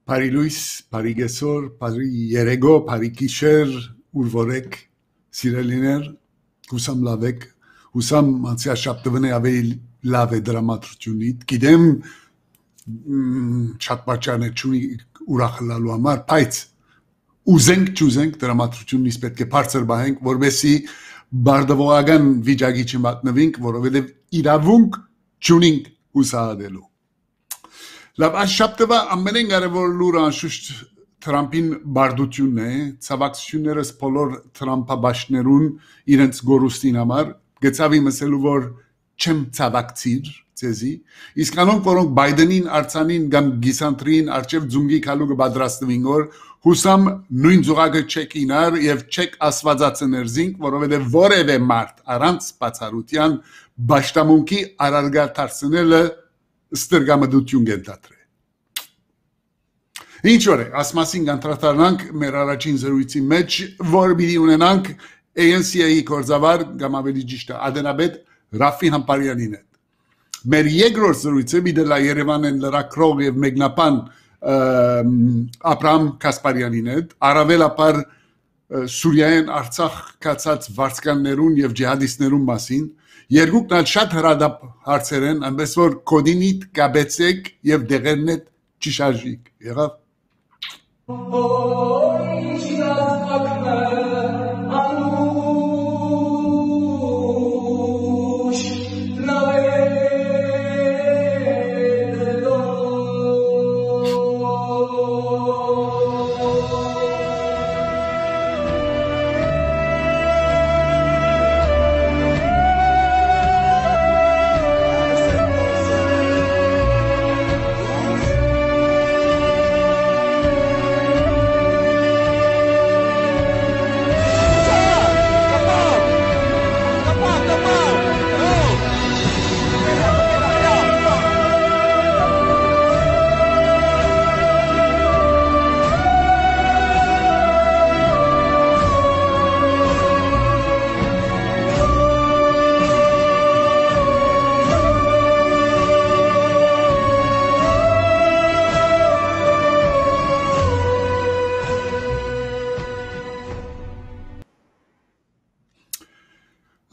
Pariluis, Parigesor, Parierego, Parikisher, Urvorek, Sireliner, Husam Lavek, Husam Mansia Shaptevene Ave Lave Dramaturtunit, Kidem Chatbachane Chuni Urachalalu Amar, Paitz, Uzenk Chuzenk, Dramaturtunis Petke Parzer Bahenk, Vorbesi, Bardavoagan Vijagichimat Nevink, Vorovedev Iravunk, Chuning Usaadelu. Լավ, այս շաբթվա ամենեն կարևոր լուրը անշուշտ Թրամփին բարդությունն է, ցավակցություններս բոլոր Թրամփաբաշներուն իրենց գորուստին համար, գծավի մսելու որ չեմ ցավակցիր ցեզի, իսկ անոնք որոնք Բայդենին, Արցանին կամ Գիսանտրին արչև ձունգի քալուկը պատրաստվին որ հուսամ նույն զուգակը չեք ինար եւ չեք ասվածածներ զինք, որովհետեւ որևէ մարդ առանց բացառության ճշտամունքի արարգա դարձնելը Ստրգամդություն գենտատրե։ Ինչ որ է, ասմասին գանտրատարնանք մեր առաջին զրույցի մեջ, որ պիտի ունենանք ANC-ի կորզավար կամ ավելի ճիշտ ադենաբեդ Raffi Hamparianին հետ։ Մեր երկրորդ զրույցը պիտի լա Երևանեն լրակրող եւ մեկնաբան Gasparyanին հետ, առավելապար Սուրիայեն Արցախ կացած վարձկաններուն եւ ջիհադիստներուն մասին Երկուքն ալ շատ հրադապ հարցեր են, այնպես որ կոդինիդ կաբեցեք եւ դեղերնետ չշարժիկ, եղավ։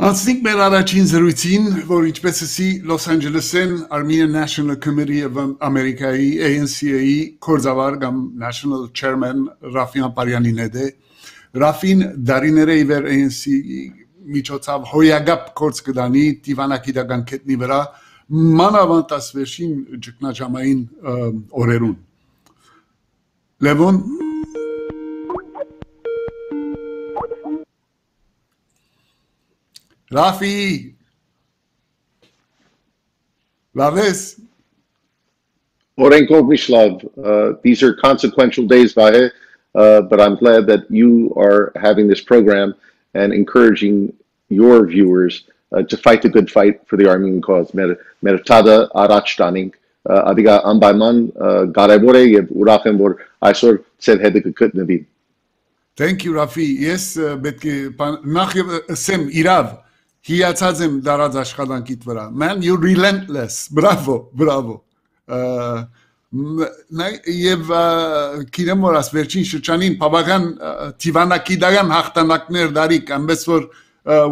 Անցնենք մեր առաջին զրույցին, որ ինչպես ասի Los Angeles-ին Armenian National Committee of America-ի ANC-ի կորզավար կամ National Chairman Raffi Hamparianին հետ է։ Raffi-ն դարիները իվեր ANC-ի միջոցով հոյագապ կորց կդանի դիվանագիտական կետնի վրա մանավանդ ասվեշին ճգնաժամային օրերուն։ Լևոն Raffi, Laves. Orenkov Mishlav, these are consequential days, Vahe, but I'm glad that you are having this program and encouraging your viewers to fight the good fight for the Armenian cause. Mertada Arachtaning, Adiga Ambaiman, Garevore, Urachembor, Isor said Hedekutnavi. Thank you, Raffi. Yes, Betke Sem Irav. Հիացածեմ դարած աշխատանքիդ վրա։ Man, you're relentless. Bravo, bravo. Եվ գիտեմ որ աս վերջին շրջանին բավական դիվանագիտական հաղթանակներ դարիք, այնպես որ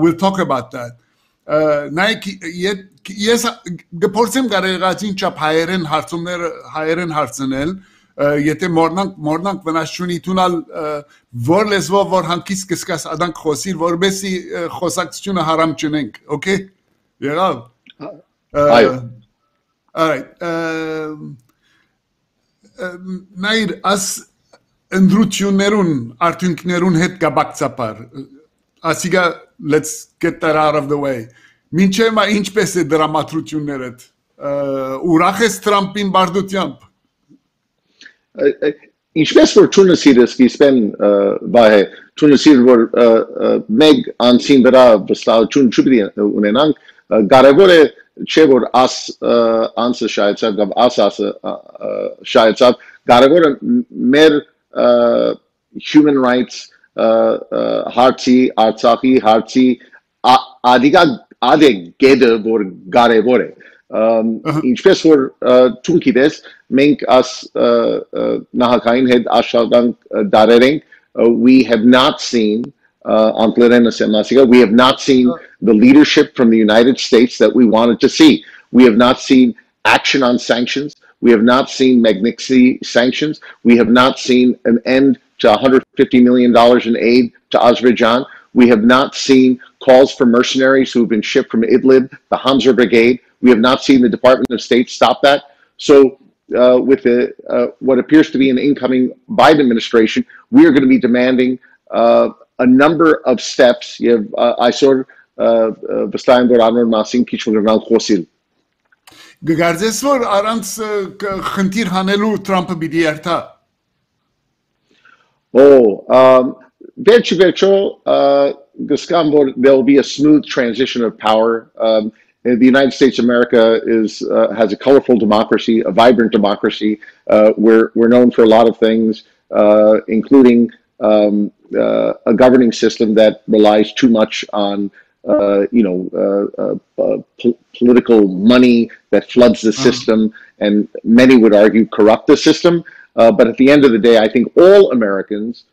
we'll talk about that. Նայեք ես գործեմ կարողացին չափ հայերեն հարցնել Եթե մորնանք վնասչունի տունալ որ լեզվով որ հանկից կսկաս աданք խոսիր որբեսի խոսակցությունը հարամ չնենք okay եղավ alright նայր աս ընդրություններուն արդյունքներուն հետ կապակցաբար ասիգա let's get that out of the way մինչև մա ինչպես է դրամատրություններդ ուրախ ես Թրամփին բարդությամբ Ինչպես որ Թունիսիրս կիսպեն Vahe Թունիսիր որ մեկ անցին վրա վստահություն չպիտի ունենանք կարևոր է չէ որ անսը շայեցավ կամ ասը շայեցավ կարևոր է մեր human rights հարցի Արցախի հարցի ադիգա ադե գեդը որ կարևոր է Ինչպես որ ցուն գիտես, մենք as նահանգային հետ աշխատանք դարեր ենք, we have not seen we have not seen the leadership from the United States that we wanted to see. We have not seen action on sanctions. We have not seen Magnitsky sanctions. We have not seen an end to $150 million in aid to Azerbaijan. We have not seen calls for mercenaries who have been shipped from Idlib, the Hamza Brigade. We have not seen the Department of State stop that. So with what appears to be an incoming Biden administration, we are going to be demanding a number of steps. You have այսօր վստահ եմ որ Արմեն մասին քիչ մգնալ խոսիլ Գգարձես որ առանց խնդիր հանելու Թրամփը պիտի երթա Վերջի վերջո գսկամ որ there will be a smooth transition of power. The United States of America has a colorful democracy, a vibrant democracy. We're known for a lot of things, including a governing system that relies too much on political money that floods the system, and many would argue corrupt the system. But at the end of the day, I think all Americans,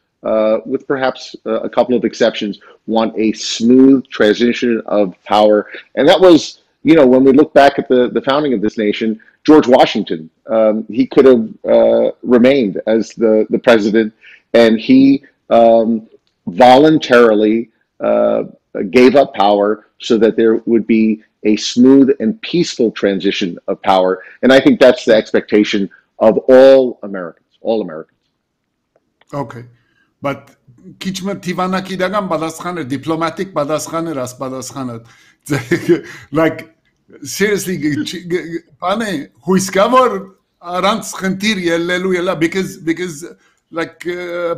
with perhaps a couple of exceptions, want a smooth transition of power. And that was, when we look back at the founding of this nation, George Washington, he could have remained as the president, and he voluntarily gave up power so that there would be a smooth and peaceful transition of power. And I think that's the expectation of all Americans, Okay. But քիչմը տիվանակիդական բադասխանը, diplomatic բադասխանը, ռաս բադասխանը, like, seriously, բանը, հույսկա որ առանց խնդիր ելելու ելա, because like,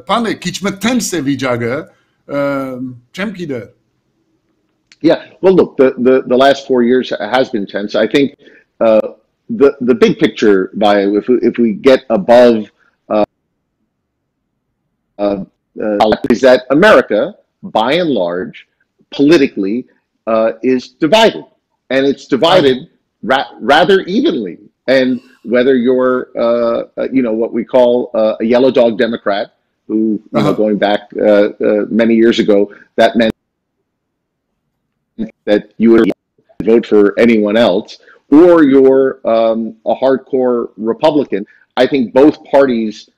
բանը, քիչմը tense է վիճակը, չեմ գիտե. Yeah, well, look, the last 4 years has been tense. I think the big picture, if we get above is that America, by and large, politically, is divided, and it's divided rather evenly. And whether you're, what we call a yellow dog Democrat, who, going back many years ago, that meant that you would vote for anyone else, or you're a hardcore Republican. I think both parties.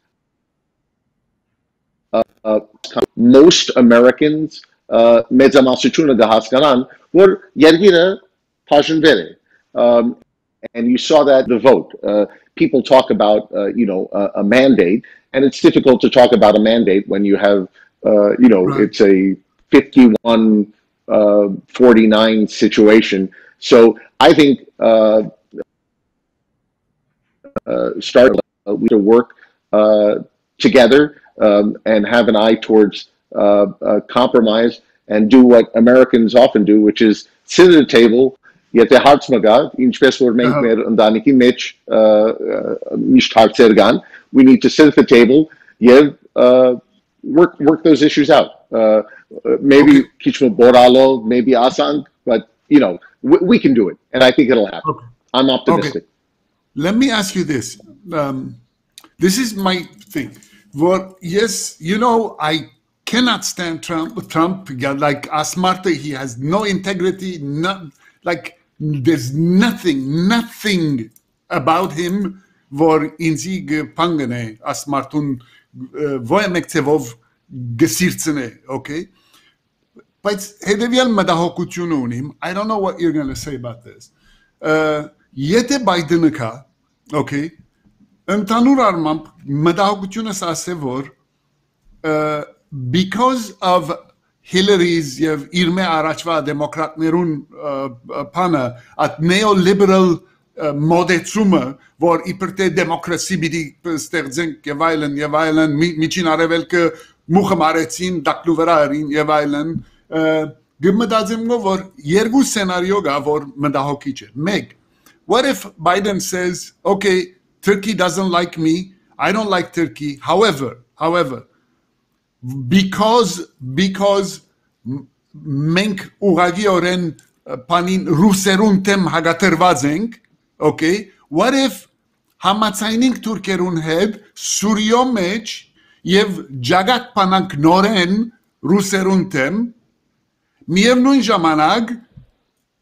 Most Americans, մեծամասնությունը կհասկանան, որ երկիրը բաժանվել է. And you saw that the vote. People talk about, a mandate, and it's difficult to talk about a mandate when you have, it's a 51-49 situation. So I think start to work together. And have an eye towards compromise and do what Americans often do, which is sit at a table. Yet the hearts magad ինչպես որ մենք մեր ընտանիքի մեջ միշտ հարցեր կան. We need to sit at the table եւ work those issues out. Maybe քիչ մը բորալով, maybe ասանք, but we can do it, and I think it'll happen. Okay. I'm optimistic. Okay. Let me ask you this. This is my thing. Well, yes, I cannot stand Trump. Like Asmarta, he has no integrity. There's nothing about him. Vor inzig pangane Asmartun voyamektsevov gesirtsene. Okay, but hedevial madahokutunu unim. I don't know what you're going to say about this. Yete Bidenica, okay. Ընդհանուր առմամբ մտահոգությունս ասե որ because of Hillary's եւ իր մե առաջվա դեմոկրատներուն բանը at neoliberal մոդեցումը որ իբրտե դեմոկրասի պիտի ստեղծենք եւ այլն միջին արևելքը մուխը մարեցին դակլու վրա արին եւ այլն գմտածեմ որ երկու սցենարիո գա որ մտահոգիչ է մեկ what if Biden says okay Turkey doesn't like me. I don't like Turkey. However, because մենք ուղղակի օրեն բանին ռուսերուն թեմ հագատրված ենք, Okay? What if համացայնիկ թուրքերուն հետ Սուրիո մեջ եւ ջագակ պանանք նորեն ռուսերուն թեմ միևնույն ժամանակ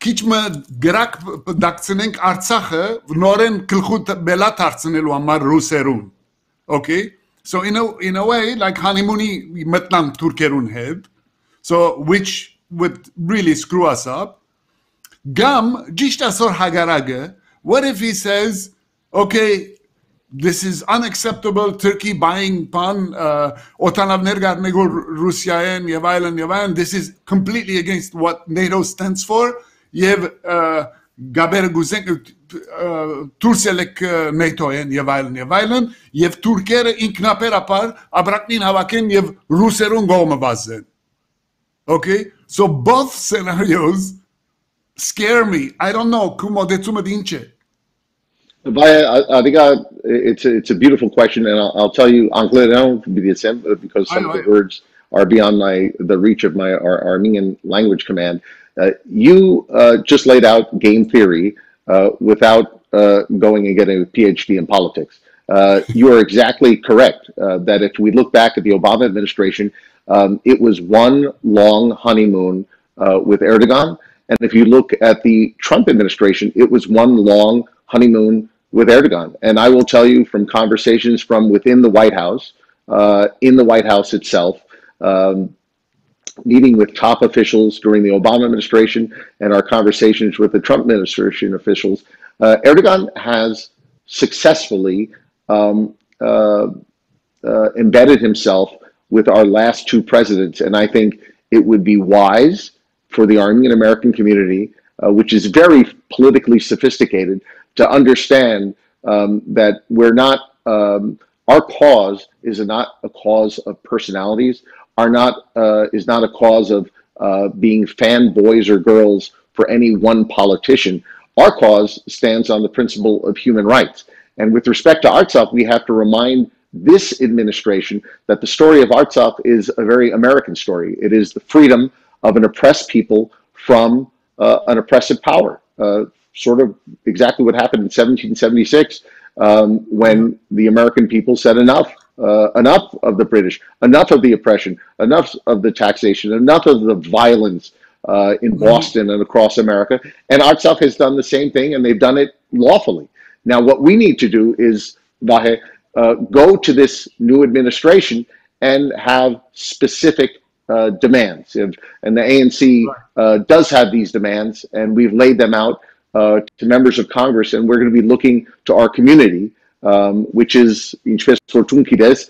քիչ մը գրակ դակցնենք Արցախը նորեն գլխուտ բելա դարձնելու համար ռուսերուն okay so in a way like honeymoon մտնամ թուրքերուն հետ so which would really screw us up gam ճիշտ ասոր հագարագը what if he says okay, this is unacceptable. Turkey buying pan otanavner garnego Russian yev. This is completely against what NATO stands for. Yev gaber guzen Turselek NATO yev. Yev Turker inknaper apar abraknin havaken yev Ruserun gomavazen. Okay, so both scenarios scare me. I don't know. Kumo detuma dinche. Vahe, I think it's a beautiful question, and I'll tell you, because some of the words are beyond the reach of my Armenian language command. You just laid out game theory without going and getting a PhD in politics. You are exactly correct that if we look back at the Obama administration, it was one long honeymoon with Erdogan, and if you look at the Trump administration, it was one long honeymoon with Erdogan. And I will tell you from conversations from within the White House, in the White House itself, meeting with top officials during the Obama administration and our conversations with the Trump administration officials, Erdogan has successfully embedded himself with our last two presidents. And I think it would be wise for the Armenian American community, which is very politically sophisticated, to understand that we're not, our cause is not a cause of personalities, is not a cause of being fanboys or girls for any one politician. Our cause stands on the principle of human rights. And with respect to Artsakh, we have to remind this administration that the story of Artsakh is a very American story. It is the freedom of an oppressed people from an oppressive power. Sort of exactly what happened in 1776 when the American people said enough of the British, enough of the oppression, enough of the taxation, enough of the violence in Boston and across America. And Artsakh has done the same thing, and they've done it lawfully. Now, what we need to do is, Vahe, go to this new administration and have specific demands. And the ANC does have these demands, and we've laid them out to members of Congress, and we're going to be looking to our community, which is Panaga,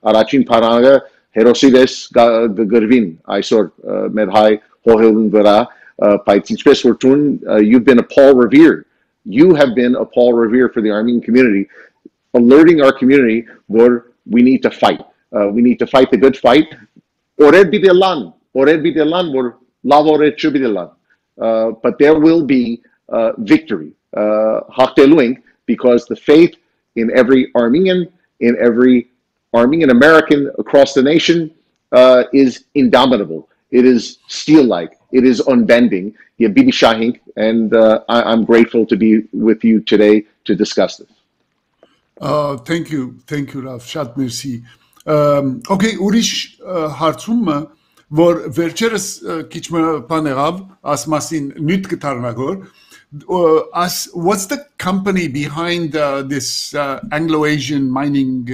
Arachin Panaga, Herosides Gurvin, Isor Medhai Hohelun Vera, Paitsinchpes Fortun, you've been a Paul Revere. You have been a Paul Revere for the Armenian community, alerting our community where we need to fight. We need to fight the good fight. Ored bidelan, wor lavored chubidelan. But there will be victory, because the faith in every Armenian, in every Armenian American across the nation is indomitable. It is steel-like. It is unbending. And I'm grateful to be with you today to discuss this. Thank you, Raf. Շատ merci. Okay, ուրիշ հարցումը, որ վերջերս քիչ մը բան եղավ, ասմասին նյութ կթարնագոր, what's the company behind this Anglo-Asian mining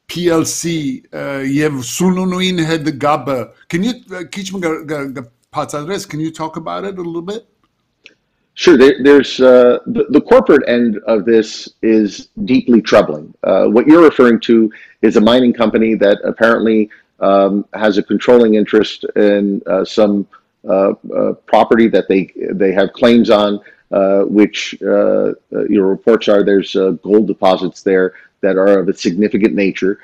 PLC եւ Sununuyին հետ գաբը? Can you քիչ մը բացատրես? Can you talk about it a little bit? Sure. There's the corporate end of this is deeply troubling. What you're referring to is a mining company that apparently has a controlling interest in some property that they have claims on, which your reports are there's gold deposits there that are of a significant nature.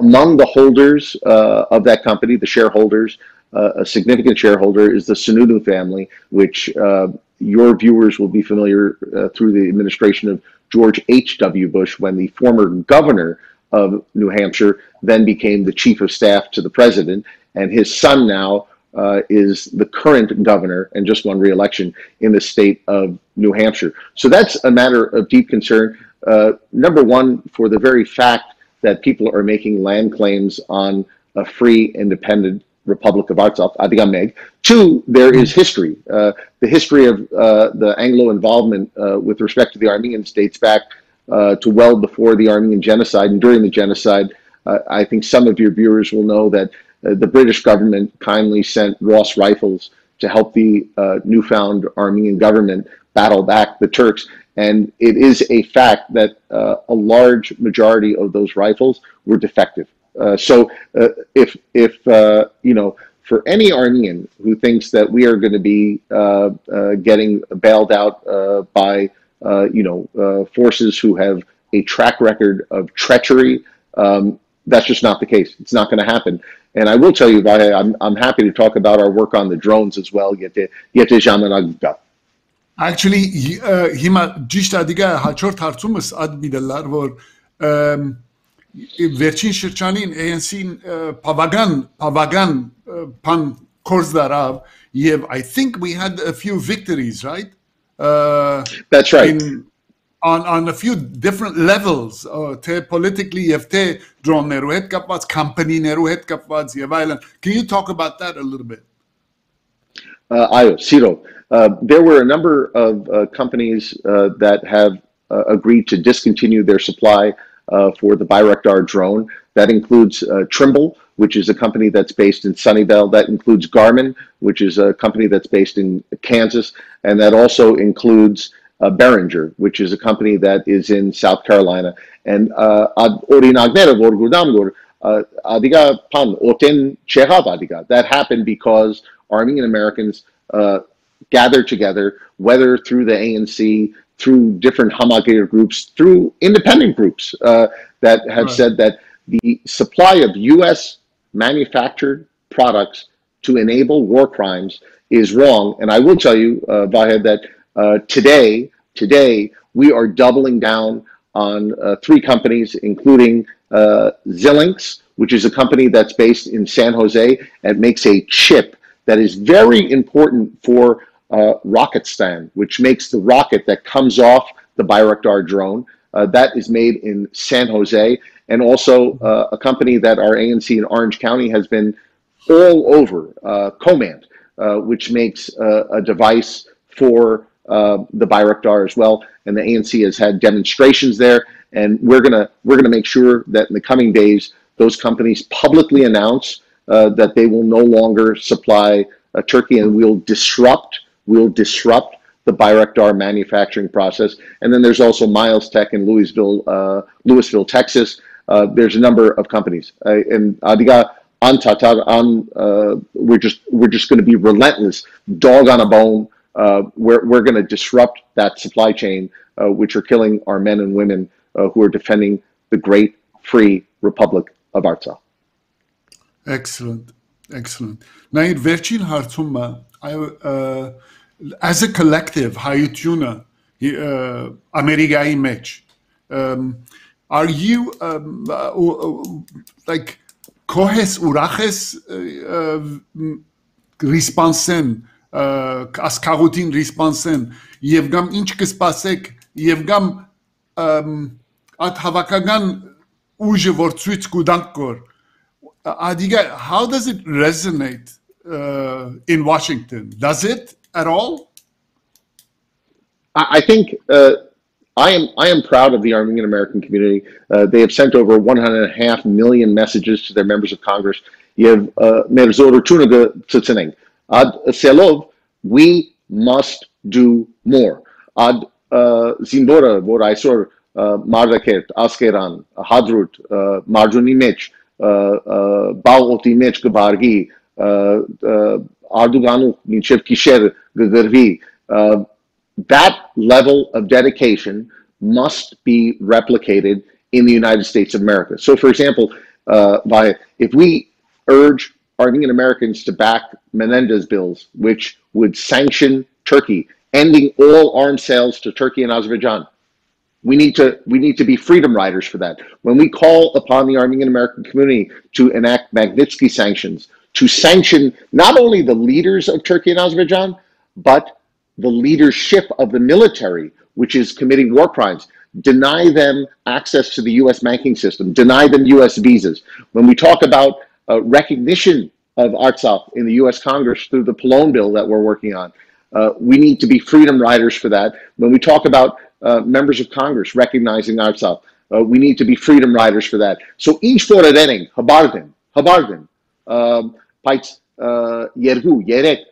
Among the holders of that company, the shareholders, a significant shareholder is the Sununu family, which your viewers will be familiar through the administration of George H.W. Bush, when the former governor of New Hampshire then became the chief of staff to the president, and his son now is the current governor and just won re-election in the state of New Hampshire. So that's a matter of deep concern. Number one, for the very fact that people are making land claims on a free, independent Republic of Artsakh, Adiga Meg. Two, there is history. The history of the Anglo involvement with respect to the Armenians dates back to well before the Armenian genocide. And during the genocide, I think some of your viewers will know that the British government kindly sent Ross rifles to help the newfound Armenian government battle back the Turks. And it is a fact that a large majority of those rifles were defective. So if you know, for any Armenian who thinks that we are going to be getting bailed out by you know, forces who have a track record of treachery, that's just not the case. It's not going to happen. And I will tell you, Vahe, I'm happy to talk about our work on the drones as well. Actually, հիմա ճիշտ է դիգա հաջորդ հարցումս ադ միդելար որ վերջին շրջանին ANC-ին բավական բան կորձ դարավ եւ I think we had a few victories, right? That's right. On a few different levels, թե politically եւ թե drone-ներու հետ կապված, company-ներու հետ կապված եւ այլն. Can you talk about that a little bit? Ayo, Ciro. There were a number of companies that have agreed to discontinue their supply for the Bayraktar drone. That includes Trimble, which is a company that's based in Sunnyvale. That includes Garmin, which is a company that's based in Kansas. And that also includes Behringer, which is a company that is in South Carolina. And that happened because Armenian Americans gathered together, whether through the ANC, through different Hamagir groups, through independent groups that have said that the supply of U.S. manufactured products to enable war crimes is wrong. And I will tell you, Vahe, that today we are doubling down on 3 companies, including Xilinx, which is a company that's based in San Jose and makes a chip that is very important for Rocketstan, which makes the rocket that comes off the Bayraktar drone. That is made in San Jose, and also a company that our ANC in Orange County has been all over, Command, which makes a device for the Bayraktar as well. And the ANC has had demonstrations there, and we're gonna make sure that in the coming days those companies publicly announce that they will no longer supply Turkey, and we'll disrupt the Bayraktar manufacturing process. And then there's also Miles Tech in Lewisville, Texas. There's a number of companies, and Adiga Antatar, we're just going to be relentless, dog on a bone. We're going to disrupt that supply chain, which are killing our men and women who are defending the great free Republic of Artsakh. Excellent. Նայր վերջին հարցումը as a collective հայությունը Ամերիկայի մեջ are you like քոհես ուրախ ես response-ն ասկաղուտին response-ն եւ գամ ինչ կսպասեք եւ գամ այդ հավաքական ուժը որ ցույց կուտանք կոր Adiga, how does it resonate in Washington? Does it at all? I think I am proud of the Armenian American community. They have sent over 1.5 million messages to their members of Congress. We must do more. Ad Zindora, Voraisor, Mardaket, Askeran, Hadrut, Marjuni Mitch. Բաղոտի մեջ կբարգի Արդուգանու մինչև գիշեր կգրվի that level of dedication must be replicated in the United States of America. So for example, if we urge Armenian Americans to back Menendez bills, which would sanction Turkey, ending all arms sales to Turkey and Azerbaijan, we need to be freedom riders for that. When we call upon the Armenian American community to enact Magnitsky sanctions to sanction not only the leaders of Turkey and Azerbaijan, but the leadership of the military, which is committing war crimes. Deny them access to the US banking system, deny them US visas. When we talk about recognition of Artsakh in the US Congress through the Pallone bill that we're working on, we need to be freedom riders for that. When we talk about members of Congress recognizing Artsakh, we need to be freedom riders for that. So each for a rening, habardin, Pites Yerhu, Yerek,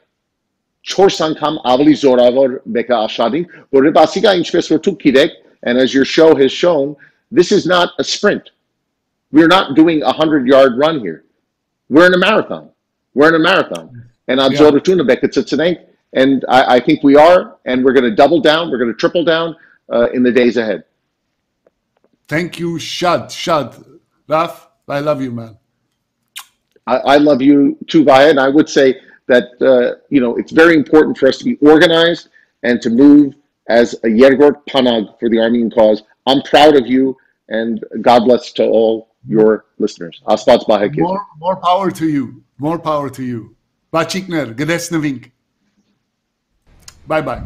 Chorsankam, Avli Zoravor, Beka Ashadin, or Rebasiga Inchpes for Kirek. And as your show has shown, this is not a sprint. We're not doing a 100-yard run here. We're in a marathon. We're in a marathon. And and I think we are, and we're going to double down. We're going to triple down in the days ahead. Thank you, Shad. Raf, I love you, man. I love you too, Vahe. And I would say that, it's very important for us to be organized and to move as a Yergort Panag for the Armenian cause. I'm proud of you, and God bless to all your listeners. Aspat Vahe. More power to you. More power to you. Bachikner, Gdesnevink. Bye-bye.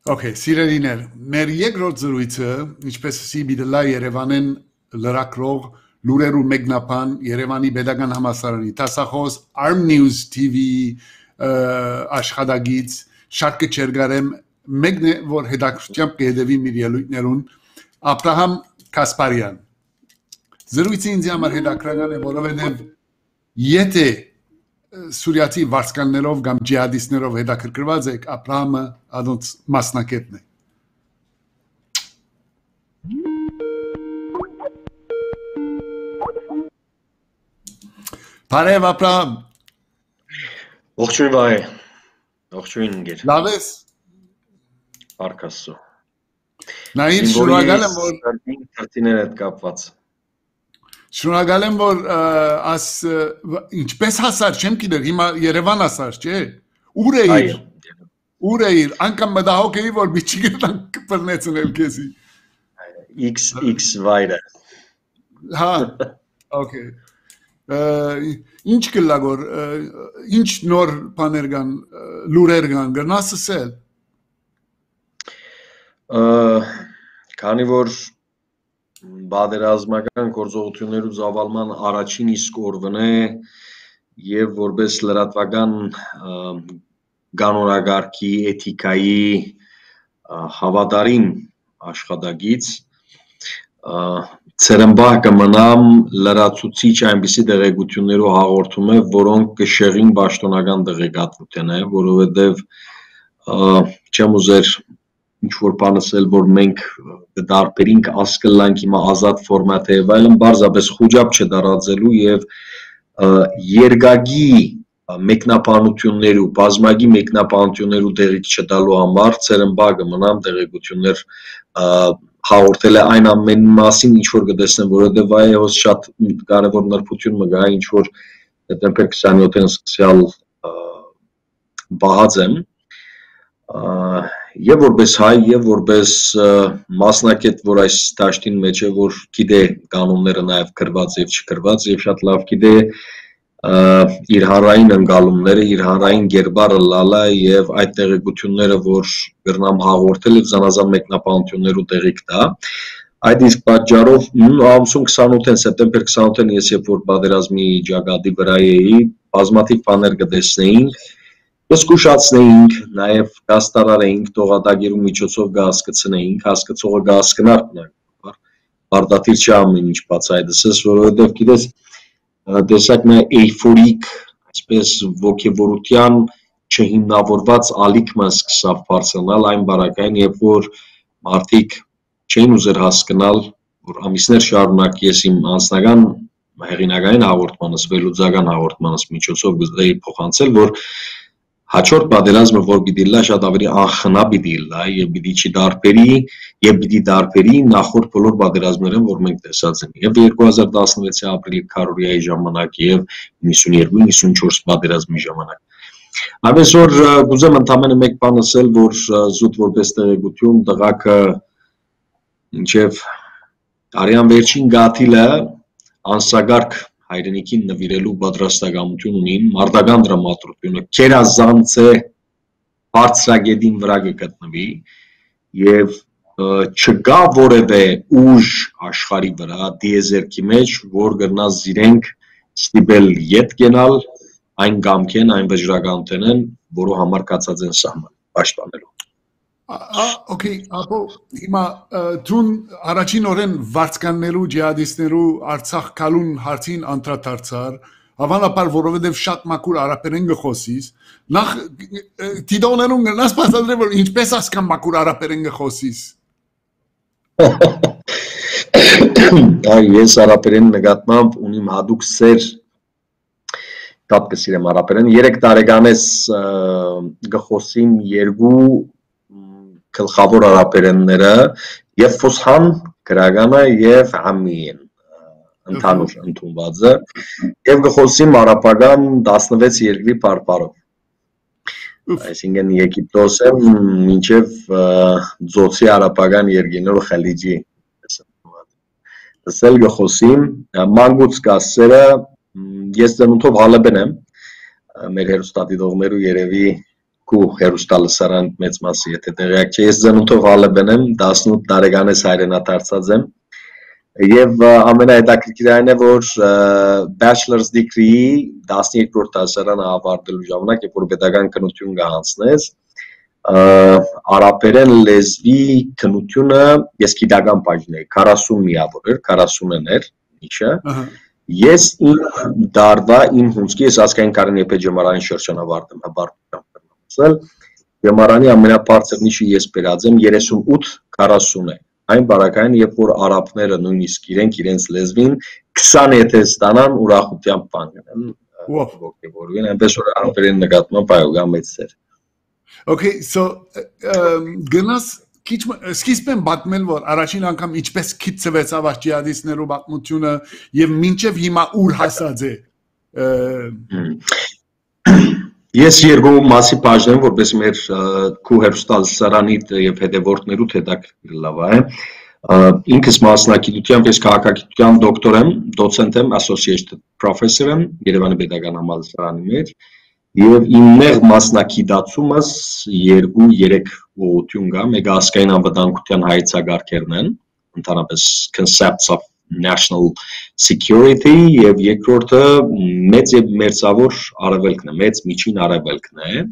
Okay, սիրելիներ, մեր երկրորդ զրույցը, ինչպես սիբիդլա Երևանեն լրակրող լուրերու մեկնաբան Երևանի Պետական համալսարանի տասախոս ArmNews TV աշխատագից շարքը չերգարեմ մեկն է, որ հետաքրքրությամբ կհետևի մեր ելույթներուն Աբրահամ Gasparyan զրույցը ինձ համար հետաքրքրական է, որովհետև եթե Սուրիացի վարձկաններով կամ ջիհադիստներով հետաքրքրված եք, Աբրահամը adonց մասնակետն է։ Բարև Աբրահամ։ Ողջույն Վահե։ Ողջույն ընկեր։ Լավ ես։ Փառք Աստծո։ Նայիր շնորհակալ եմ, որ քարտիներ հետ կապված։ Շնորհակալ եմ, որ ինչպես հասար, չեմ գիտեր, հիմա Երևան հասար, չէ՞։ Ուր էիր, անգամ մտահոգ էի, որ միջիկետան կպրնեցնել քեզի։ X վայրը։ Հա, okay։ Ինչ կլա որ ինչ նոր բաներ կան, լուրեր կան, գնաս ասել։ Քանի որ Բادرազմական գործողություններու զավալման առաջին իսկ օրվն է եւ որպես լրատվական կանոնագարքի էթիկայի հավատարիմ աշխատագից ցերմբա կմնամ լրացուցիչ այնպիսի դեղեցություններով հաղորդում է, որոնք կշեղին պաշտոնական դեղեկատվություն է, որովհետեւ չեմ ուզեր ինչ որ բան ասել, որ մենք կդարբերենք ասկլանք հիմա ազատ ֆորմատը եւ այլն, բարձրապես խոճապ չդարածելու եւ երգագի մեկնաբանություններու, բազմագի մեկնաբանություններու դեղիք չտալու համար ցերմբա կմնամ դեղեցություններ հաղորդել է այն ամենի մասին, ինչ որ կտեսնեմ, որովհետեւ այոս շատ կարեւոր նրբություն մը գա, ինչ որ դեպեր 27-ին սկսյալ բահած եմ Եվ որպես հայ, եւ որպես մասնակետ, որ այս դաշտին մեջ է, որ գիտե կանոնները նաեւ գրված եւ չգրված եւ շատ լավ գիտե իր հանրային ընկալումները, իր հանրային գերբարը լալա եւ այդ տեղեկությունները, որ գրնամ հաղորդել եւ զանազան մեկնաբանություններու տեղիք տա։ Այդ իսկ պատճառով ամսում 28-ին սեպտեմբեր 28-ին ես երբ որ պատերազմի ճակատի վրա էի, բազմաթիվ բաներ կտեսնեինք Կսկուշացնեինք, նաև կաստարարեինք, տողատագերու միջոցով կհասկացնեինք, հասկացողը կհասկնար բնականաբար, բարդատիր չի ամեն ինչ բացայտեսես, որովհետև գիտես, տեսակ նա էյֆորիկ, այսպես ոգևորության չհիմնավորված ալիքմը սկսավ բարձրանալ այն բարակային, երբ որ մարդիկ չէին ուզեր հասկանալ, որ ամիսներ շարունակ ես իմ անձնական հեղինակային հաղորդմանս, վերլուծական հաղորդմանս միջոցով գտեի փոխանցել, որ Հաջորդ պատերազմը որ պիտի լա շատ ավելի անխնա պիտի լա եւ պիտի չդարբերի եւ պիտի դարբերի նախորդ բոլոր պատերազմներն որ մենք տեսած ենք եւ 2016-ի ապրիլի քարորիայի ժամանակ եւ 92-94 պատերազմի ժամանակ Այսօր գուզեմ ընդամենը մեկ բան ասել որ զուտ որպես տեղեկություն տղաքը ինչեւ արյան վերջին գաթիլը անսագարկ հայրենիքին նվիրելու պատրաստակամություն ունին մարտական դրամատրությունը կերազանց է բարձրագետին վրա կգտնվի եւ չկա որևէ ուժ աշխարհի վրա դիեզերքի մեջ որ գնաց իրենք ստիպել ետ կենալ այն գամքեն այն վճռականութենեն որը համար կացած են սահման պաշտպանելու Okay, ապո հիմա դուն առաջին օրեն վարձկաններու ջիհադիստներու Արցախ կալուն հարցին անդրադարձար, հավանաբար որովհետև շատ մաքուր արաբերեն գխոսիս, նախ դիտողներուն գնաց բացատրել որ ինչպես ասկան մաքուր արաբերեն գխոսիս։ Ես արաբերեն նկատմամբ ունիմ հadouk սեր կապ կսիրեմ արաբերեն 3 տարեկանես գխոսիմ երկու գլխավոր արաբերենները եւ ֆոսհան գրագանը եւ ամին ընդհանուր ընդունվածը եւ գխոսիմ արաբական 16 երկրի բարբարով այսինքն Եգիպտոսը մինչեւ ծոցի արաբական երկիներով խալիջի ասել գխոսիմ մանգուց կասերը ես դրանով հալեբեն եմ մեր հերոստատիտողներու երևի Կու հերուստալսարան մեծ մասի եթե տեղյակ չէ ես ձնունթով հալեբեն եմ 18 տարեկանես հայրենադարձած եմ եւ ամենահետաքրքիրն է որ bachelor's degree 12-րդ դասարանը ավարտելու ժամանակ երբ որ pedagogical քննություն կհանձնես արաբերեն լեզվի քննությունը ես գիտական բաժին էի 40 միավոր էր 40-ն էր ինչը ես իմ դարվա իմ հունցքի ես ասկային Կարեն Եփեջամարանի շրջանավարտեմ հաբարտությամբ Գեմարանի ամենաբարձր նիշը ես բերած եմ 38-40 է այն բարակային երբ որ արաբները նույնիսկ իրենց լեզվին 20 եթե ստանան ուրախությամբ բան գնան ողջորվին այնպես որ արաբերեն նկատմամբ այո գա մեծ սեր Okay so գնաս քիչ սկիզբեն պատմել որ առաջին անգամ ինչպես քիծվեցավ ջիհադիստներու պատմությունը եւ մինչեւ հիմա ուր հասած է Ես երկու մասի բաժնեմ, որպես մեր քու հերոստալսարանի եւ հետևորդներու հետաքրքիր լավ է։ Ինքս մասնակցությամբ ես քաղաքագիտության դոկտոր եմ, դոցենտ եմ, associate professor եմ Երևանի Պետական համալսարանի մեջ եւ իմ նեղ մասնակցությունս 2-3 ուղղություն կա, մեկը ասկային անվտանգության հայեցակարգերն են, ընդհանրապես concepts of national security եւ երկրորդը մեծ եւ մերձավոր արևելքն է, մեծ միջին արևելքն է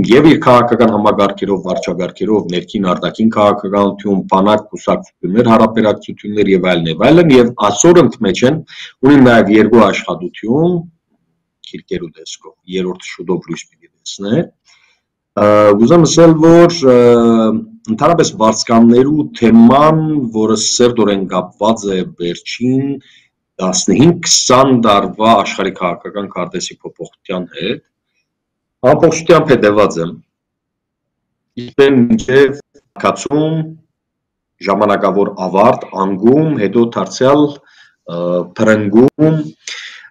եւ իր քաղաքական համագարկերով, վարչագարկերով, ներքին արտաքին քաղաքականություն, բանակ կուսակցություններ, հարաբերակցություններ եւ այլն եւ այսօր ընդմեջ են ունին նաեւ երկու աշխատություն քիրկերու դեսկով, երրորդ շուտով լույս պիտի տեսնե Ուզում ասել, որ ընդհանրապես վարձկաններու թեման, որը սերտորեն կապված է վերջին 15-20 տարվա աշխարհի քաղաքական քարտեզի փոփոխության հետ, ամբողջությամբ հետևած եմ։ Իսկ մինչև կացում ժամանակավոր ավարտ, անգում, հետո դարձյալ փրկում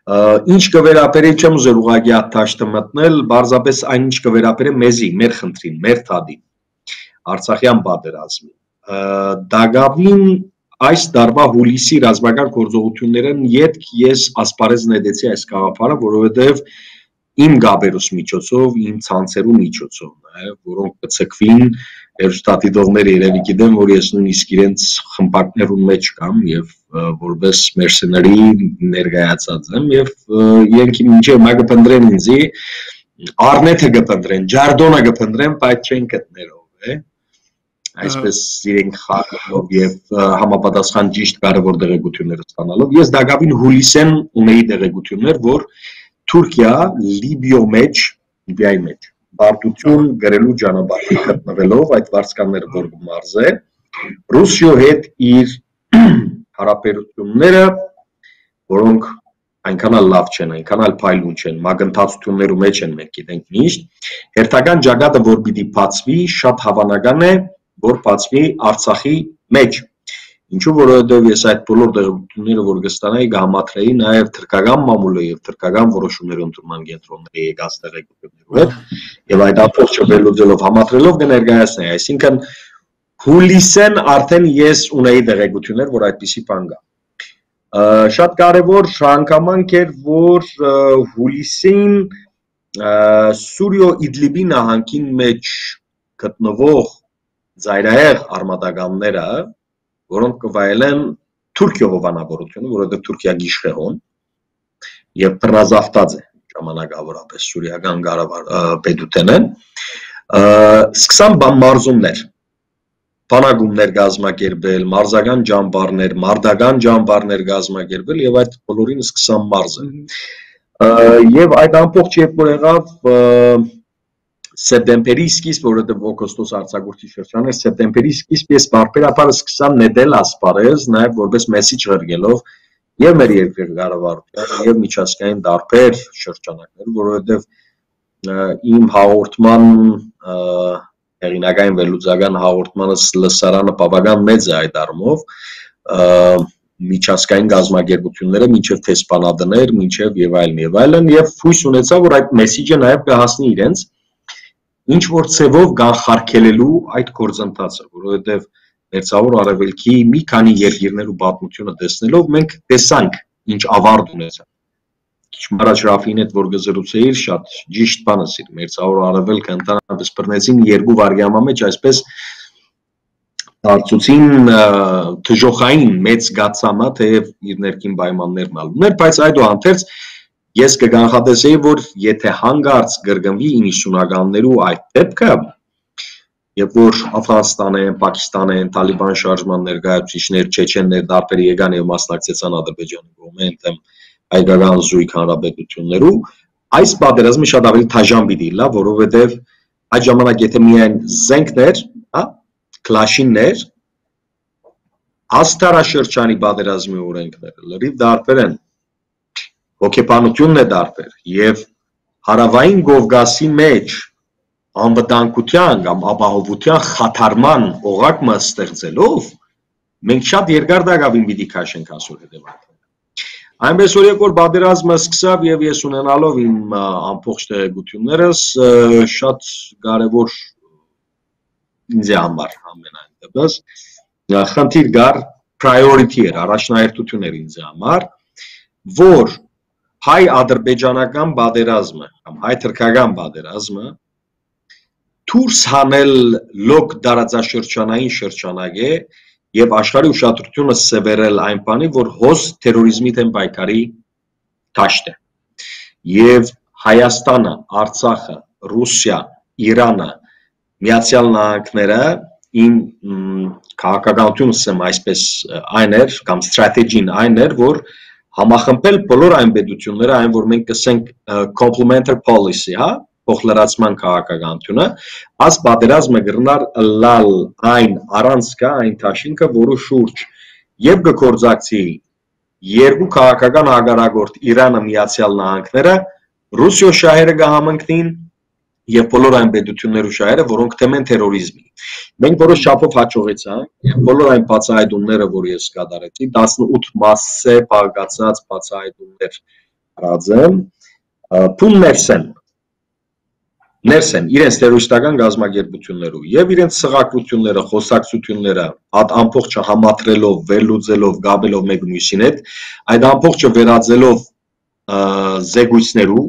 Ինչ կվերապերի չեմ ուզել ուղղակի աթաշտը մտնել, բարձրապես այն ինչ կվերապերի մեզի, մեր խնդրին, մեր թադին, Արցախյան պատերազմին։ Դագավին այս տարվա հուլիսի ռազմական գործողություններն ետք ես ասպարեզ նետեցի այս գաղափարը, որովհետև իմ գաբերուս միջոցով, իմ ցանցերու միջոցով, որոնք կցկվին հերոստատիտողները երևի գիտեն, որ ես նույնիսկ իրենց խմբակներուն մեջ կամ եւ որպես mercenary ներկայացած եմ եւ իրենք ինչեւ մագը փնդրեն ինձի արնեթը կփնդրեն, ջարդոնը կփնդրեն, բայց չեն գտներով, այսպես իրենք խաղով եւ համապատասխան ճիշտ կարևոր դեղեցություններ ստանալով ես դակավին հուլիսեն ունեի դեղեցություններ, որ Թուրքիա Լիբիո մեջ, Լիբիայի մեջ Բարտություն գրելու ճանապարհի գտնվելով այդ վարձկանները որ մարզե Ռուսիո հետ իր հարաբերությունները որոնք այնքան էլ լավ չեն, այնքան էլ փայլուն չեն, մագընթացություններու մեջ են մենք գիտենք միշտ, հերթական ջագատը որ պիտի բացվի, շատ հավանական է, որ բացվի Արցախի մեջ։ Ինչու որովհետև ես այդ բոլոր դեղությունները որ կստանայի կհամատրեի նաև թրքական մամուլը եւ թրքական որոշումներ ընդունման կենտրոնների եկած տեղեկություններով հետ եւ այդ ամբողջը վերլուծելով համատրելով կներկայացնեի, այսինքն հուլիսեն արդեն ես ունեի տեղեկություններ, որ այդպիսի բան կա։ Շատ կարևոր հանգամանք էր, որ հուլիսին Սուրիո Իդլիբի նահանգին մեջ գտնվող ծայրահեղ արմատականները, որոնք կվայելեն Թուրքիո հովանավորությունը, որովհետև Թուրքիա գիշխեհոն եւ բռնազավթած է ժամանակավորապես սուրիական պետութենեն, սկսան բամբարզումներ, բանակումներ կազմակերպել, մարզական ջամբարներ, մարդական ջամբարներ կազմակերպել եւ այդ բոլորին սկսան մարզել։ Եվ այդ ամբողջ երբ որ եղավ սեպտեմբերի սկիզբ, որովհետև օգոստոս արձակուրդի շրջան էր, սեպտեմբերի սկիզբ ես բարբերաբար սկսա նետել ասպարեզ, նաև որպես մեսիջ ղրգելով եւ մեր երկրի կառավարությանը եւ միջազգային դարբեր շրջանակներ, որովհետև իմ հաղորդման հեղինակային վերլուծական հաղորդմանս լսարանը բավական մեծ է այդ առումով, միջազգային գազམ་ագերբությունները, մինչև տեսփանատներ, մինչև եւ այլն, եւ հույս ունեցա, որ այդ մեսիջը նաեւ կհասնի իրենց ինչ որ ցևով կանխարգելելու այդ գործընթացը, որովհետև Մերձավոր Արևելքի մի քանի երկիրներու պատմությունը տեսնելով մենք տեսանք ինչ ավարտ ունեցավ։ Քիչ առաջ Ռաֆին հետ որ գզրուցեիր, շատ ճիշտ բան ասիր, Մերձավոր Արևելքը ընդհանրապես բռնեցին 2 վայրկյանի մեջ, այսպես դարձուցին թժոխային մեծ գացամա, թեև իր ներքին պայմաններն ալուներ, բայց այդուհանդերձ ես կկանխատեսեի, որ եթե հանգարց կրկնվի 90-ականներու այդ դեպքը, երբ որ Աֆղանստանեն, Պակիստանեն, Տալիբան շարժման ներկայացուցիչներ, չեչեններ դարբեր եկան եւ մասնակցեցան Ադրբեջանի կողմեն դեմ հայկական զույգ հանրապետություններու, այս պատերազմը շատ ավելի թաժան պիտի լա, որովհետեւ այդ ժամանակ եթե միայն զենքներ, քլաշիններ, աստարաշրջանի պատերազմի օրենքները լրիվ դարբեր են, հոգեբանությունն է դարբեր եւ հարավային Կովկասի մեջ անվտանգության կամ ապահովության խաթարման օղակը ստեղծելով մենք շատ երկար դակավին պիտի քաշենք այսօր հետեւանքները։ Այնպես որ երբ որ պատերազմը սկսավ եւ ես ունենալով իմ ամբողջ տեղեկություններս շատ կարեւոր ինձ համար ամենայն դեպս խնդիր կար, priority էր, առաջնահերթություն էր ինձ համար, որ հայ-ադրբեջանական պատերազմը կամ հայ-թրքական պատերազմը դուրս հանել լոկ տարածաշրջանային շրջանակ է եւ աշխարհի ուշադրությունը սևեռել այն բանի, որ հոս թերորիզմի դեմ պայքարի դաշտ է։ Եվ Հայաստանը, Արցախը, Ռուսիա, Իրանը, Միացյալ Նահանգները իմ քաղաքականությունս եմ այսպես այն էր կամ ստրատեգին այն էր, որ համախմբել բոլոր այն պետությունները, այն որ մենք կսենք complementary policy, հա, փոխլրացման քաղաքականությունը, այս պատերազմը կգրնար լալ այն առանցքը, այն թաշինքը, որը շուրջ եւ կգործակցի երկու քաղաքական հագարագործ Իրանը, Միացյալ Նահանգները, Ռուսիո շահերը կհամընկնին եւ բոլոր այն պետություններու շահերը, որոնք թեմ են թերորիզմի։ Մենք որոշ չափով հաջողեցանք եւ բոլոր այն բացահայտումները, որ ես կատարեցի, 18 մասը բաղկացած բացահայտումներ արածեմ, փուններսեն ներսեն իրենց տերորիստական գազམ་ագերբություններով եւ իրենց սղակությունները, խոսակցությունները, այդ ամբողջը համատրելով, վերլուծելով, գաբելով մեկ մյուսին հետ, այդ ամբողջը վերածելով զեկույցներու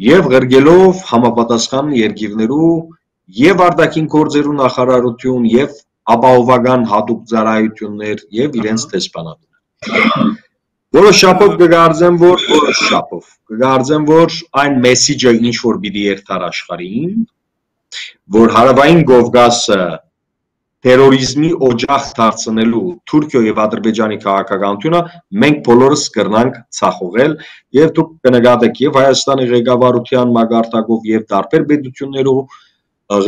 եւ ղրգելով համապատասխան երկիրներու եւ արտաքին գործերու նախարարություն եւ ապահովական հատուկ ծառայություններ եւ իրենց տեսփանատներ։ Որոշ շապով կգարձեմ, որ այն մեսիջը ինչ որ պիտի երթար աշխարհին, որ հարավային Կովկասը terrorizmi օջախ դարձնելու Թուրքիո եւ Ադրբեջանի քաղաքականությունը մենք բոլորս կրնանք ցախողել եւ դուք կնկատեք եւ Հայաստանի ղեկավարության մագարտակով եւ տարբեր պետություններու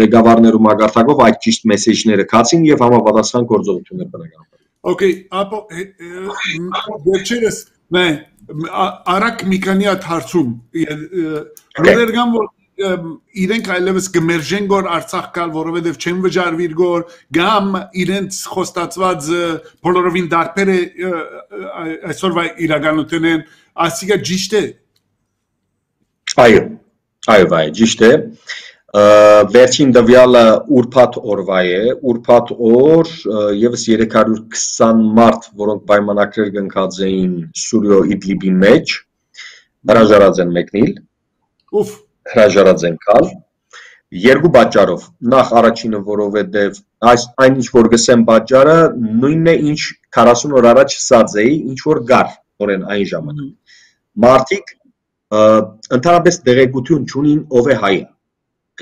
ղեկավարներու մագարտակով այդ ճիշտ մեսեջները կացին եւ համապատասխան գործողություններ կնկատեն։ Okay, ապո վերջերս մե Արագ մի քանի հատ հարցում լուրեր կան որ իրենք այլևս կմերժեն գոր Արցախ գալ որովհետև չեն վճարվիր գոր կամ իրենց խոստացված բոլորովին դարբեր է այսօրվա իրականությունն են ասիկա ճիշտ է այո վայ ճիշտ է վերջին տվյալը ուրբաթ օրվա է ուրբաթ օր եւս 320 մարդ որոնք պայմանագրեր կնքած էին Սուրիո Իդլիբի մեջ հրաժարած են մեկնել ուֆ հրաժարած են կալ երկու պատճառով նախ առաջինը որովհետև այն ինչ որ գսեմ պատճառը նույնն է ինչ 40 օր առաջ ասած էի ինչ որ գար օրեն այն ժամանակ մարդիկ ընդհանրապես տեղեկություն չունին ով է հայը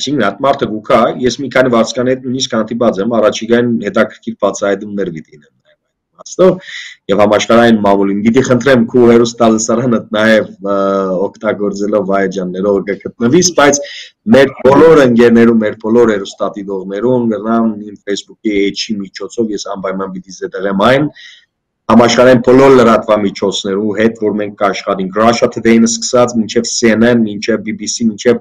այսինքն այդ մարդը գուքա ես մի քանի վարսկանի հետ նույնիսկ հանդիպած եմ առաջիկային հետաքրքիր բացահայտումներ դինեմ եւ համաշխարհային մամուլին գիտի խնդրեմ քու հերոստալսարանը նաեւ օգտագործելով վայեջաններով կգտնվիս բայց մեր բոլոր ընկերներում մեր բոլոր հերոստատիդողներում գնամ իմ Facebook-ի էջի միջոցով ես անպայման պիտի զետեղեմ այն համաշխարհային բոլոր լրատվամիջոցներու հետ որ մենք կաշխատենք Russia Today-ն սկսած մինչեւ CNN մինչեւ BBC մինչեւ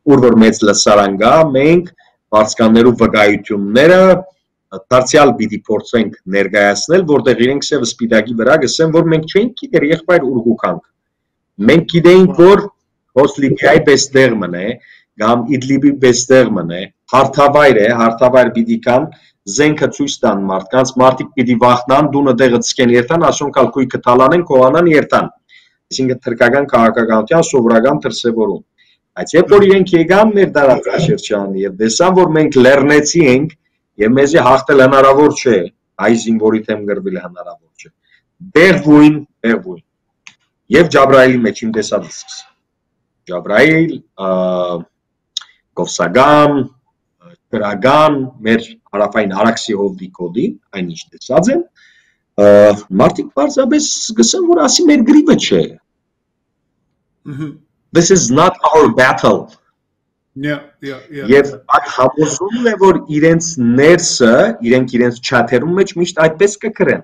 ուր որ մեծ լսարան կա մենք վարսկաններու վկայությունները դարձյալ պիտի փորձենք ներկայացնել, որտեղ իրենք սև սպիտակի վրա գսեն, որ մենք չենք գիտեր եղբայր ուրգուկանք։ Մենք գիտեինք, որ Հոսլիբիայի բեստեղմն է, կամ Իդլիբի բեստեղմն է, հարթավայր է, հարթավայր պիտի կան, զենքը ցույց տան մարդկանց, մարդիկ պիտի վախնան, դունը տեղը ցկեն երթան, ասոն կալկույքը թալանեն, կողանան երթան։ Այսինքն թրկական քաղաքականության սովորական դրսևորում։ Բայց երբ որ իրենք եկան մեր դարաշրջանը եւ տեսան, որ մենք լեռնեցի ենք Եվ մեզի հաղթել հնարավոր չէ, այս զինվորի թեմ գրվել հնարավոր չէ։ Բերվույն։ Եվ Ջաբրայելի մեջ իմ տեսածս։ Ջաբրայել, Կովսագան, Կրագան, մեր հարավային Արաքսի հովդի կոդի, այն ինչ տեսած եմ, մարդիկ պարզապես գսեն, որ ասի մեր գրիվը չէ։ This is not our battle. Եվ այդ համոզումն է, որ իրենց ներսը, իրենք իրենց չաթերում մեջ միշտ այդպես կկրեն։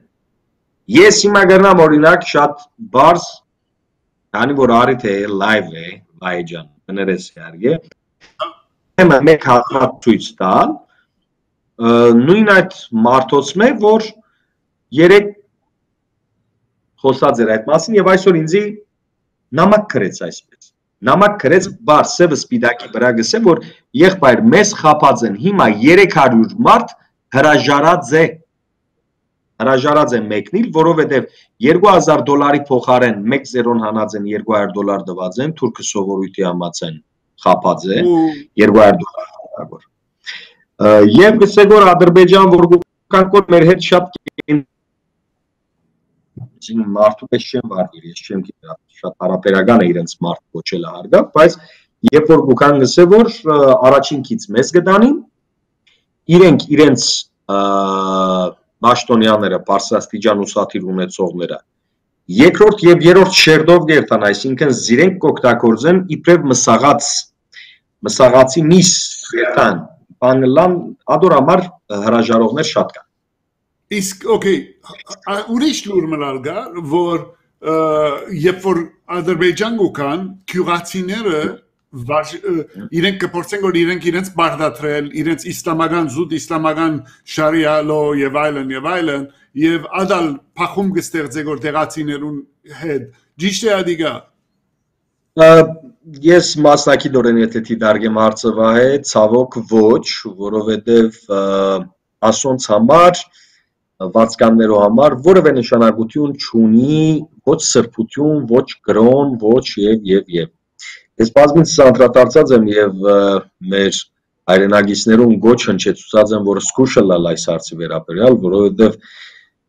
Ես հիմա գրնամ օրինակ շատ բարձ, քանի որ արիթ է, լայվ է, վայջան, ներես հարգե, մեկ հաղթատ ցույց տալ, նույն այդ մարդոցում է, որ երեք խոսած էր այդ մասին եւ այսօր ինձի նամակ գրեց այսպես Նամակ գրեց բար սև սպիտակի վրա գսե որ եղբայր մեզ խապած են հիմա 300 մարդ հրաժարած են մեկնել որովհետև $2000 փոխարեն 1-0 հանած են $200 տված են թուրքը սովորույթի համաձայն խապած է $200 եւ գսե որ Ադրբեջան որ կանքոր մեր հետ շատ մարդու պես չեմ վարվիր, ես չեմ գիտի, շատ հարաբերական է իրենց մարդ կոչելը հարգավ, բայց երբ որ գուքան գսե որ առաջինքից մեզ գտանին, իրենք իրենց մաշտոնյաները, պարսաստիճան ուսաթիր ունեցողները, երկրորդ եւ երրորդ շերտով գերտան, այսինքն զիրենք կօգտագործեն իբրև մսաղացի միս գերտան, բանլան ադորամար հրաժարողներ շատ կան Իսկ, okay, ուրիշ լուր մնալ գա, որ երբ որ Ադրբեջան գուքան, քյուղացիները իրենք կփորձեն որ իրենց բարդատրել, իրենց իսլամական զուտ, իսլամական շարիա լո եւ այլն, եւ ադալ փախում կստեղծե որ տեղացիներուն հետ։ Ճիշտ է ադիգա։ Ես մասնակիորեն եթե դիտարկեմ հարցը վահե, ցավոք ոչ, որովհետեւ ասոնց համար վարձկաններու համար որևէ նշանակություն չունի ոչ սրբություն, ոչ կրոն, ոչ եւ Ես բազմից անդրադարձած եմ եւ մեր հայրենագիցներուն գոչ հնչեցուցած եմ որ զգուշը լալ այս հարցի վերաբերյալ որովհետեւ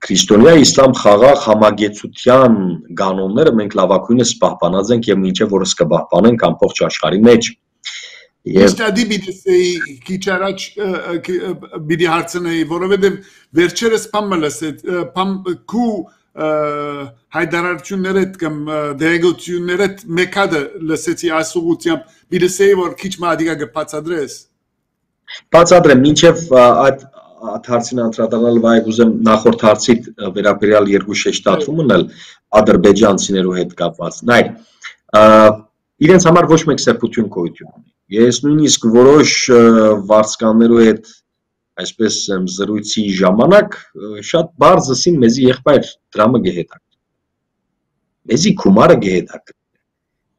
քրիստոնյա իսլամ խաղաղ համագեցության կանոնները մենք լավագույնս պահպանած ենք եւ մինչեւ որս կպահպանենք ամբողջ աշխարհի մեջ Իստադի բիդեսեի քիչ առաջ բիդի հարցնեի որովհետև վերջերս փամը լսեց փամ քու հայդարարություններդ կամ դեղեցություններդ մեկադը լսեցի ասուղությամբ բիդեսեի որ քիչ մադիգա կբացադրես Բացադրեմ մինչև այդ Հարցին անդրադառնալ Վահե կուզեմ նախորդ հարցի վերաբերյալ երկու շեշտադրում ունել ադրբեջանցիներու հետ կապված։ Նայ, իրենց համար ոչ մեկ սրբություն գոյություն ունի։ Ես նույնիսկ որոշ վարձկաններու հետ այսպես զրույցի ժամանակ շատ բարձ ասին մեզի եղբայր դրամը գեհետակ։ Մեզի գումարը գեհետակ։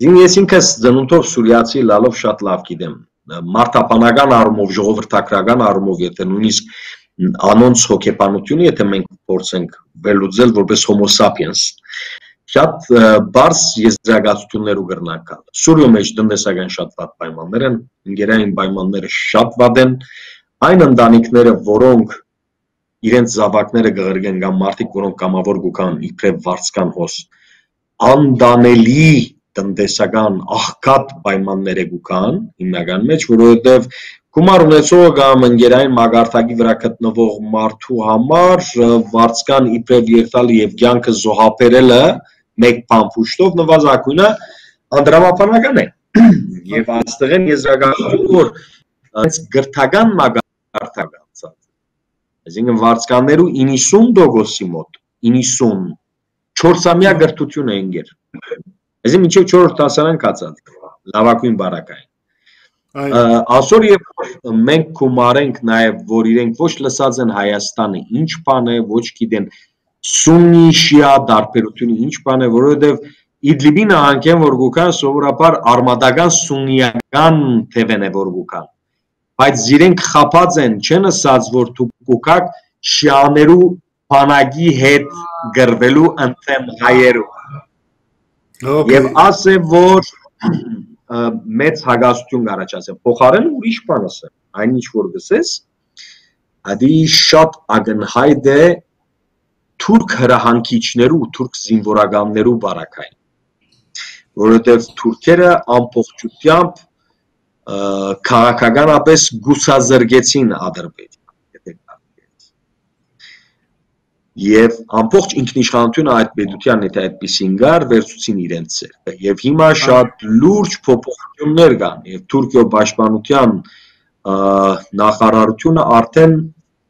Ես ինքս ծնունդով սուրիացի լալով շատ լավ գիտեմ։ Մարտապանական առումով, ժողովրդական առումով, եթե նույնիսկ անոնց հոգեբանությունը, եթե մենք փորձենք վերլուծել որպես homo sapiens, շատ բարձ եզրակացություններ ու գրնակալ։ Սուրիո մեջ տնտեսական շատ վատ պայմաններ են, ընկերային պայմանները շատ վատ են, այն ընտանիքները, որոնք իրենց զավակները կղրգեն կամ մարդիկ, որոնք կամավոր գուքան իբրև վարձկան հոս, անդանելի տնտեսական աղքատ պայմաններ գուքան հիմնական մեջ, որովհետև գումար ունեցողը կամ ընկերային մագարտակի վրա գտնվող մարդու համար վարձկան իբրև երթալը եւ կյանքը զոհաբերելը մեկ փամփուշտով նվազագույնը անդրամապանական է եւ այստեղ են եզրակացություն, որ այս գրթական մագարտակը այսինքն վարձկաններու 90%-ի մոտ 94-ամյա գրթություն է ընկեր։ Այսինքն մինչև 4-րդ դասարան կացած լավագույն բարակային։ Այսօր երբ մենք գումարենք նաև, որ իրենք ոչ լսած են Հայաստանը ինչ բան է, ոչ գիտեն սուննի շիա դարբերությունը ինչ բան է, որովհետև Իդլիբի նահանգեն որ գուքան սովորաբար արմադական սուննիական թևեն է որ գուքան, բայց իրենք խապած են, չեն ասած, որ դուք գուքակ շիաներու բանակի հետ գրվելու ընդեմ հայերու։ Եվ ասե, որ մեծ հագաստություն առաջացել, փոխարեն ուրիշ բան ասեմ, այն ինչ որ գսես, ադի շատ ակնհայտ է թուրք հրահանգիչներու, թուրք զինվորականներու բարակային, որովհետև թուրքերը ամբողջությամբ քաղաքականապես գուսազրկեցին Ադրբեջանը, եւ ամբողջ ինքնիշխանությունը այդ պետության հետ այդպեսին գար վերցուցին իրենց ձեռքը եւ հիմա շատ լուրջ փոփոխություններ կան եւ Թուրքիո պաշտպանության նախարարությունը արդեն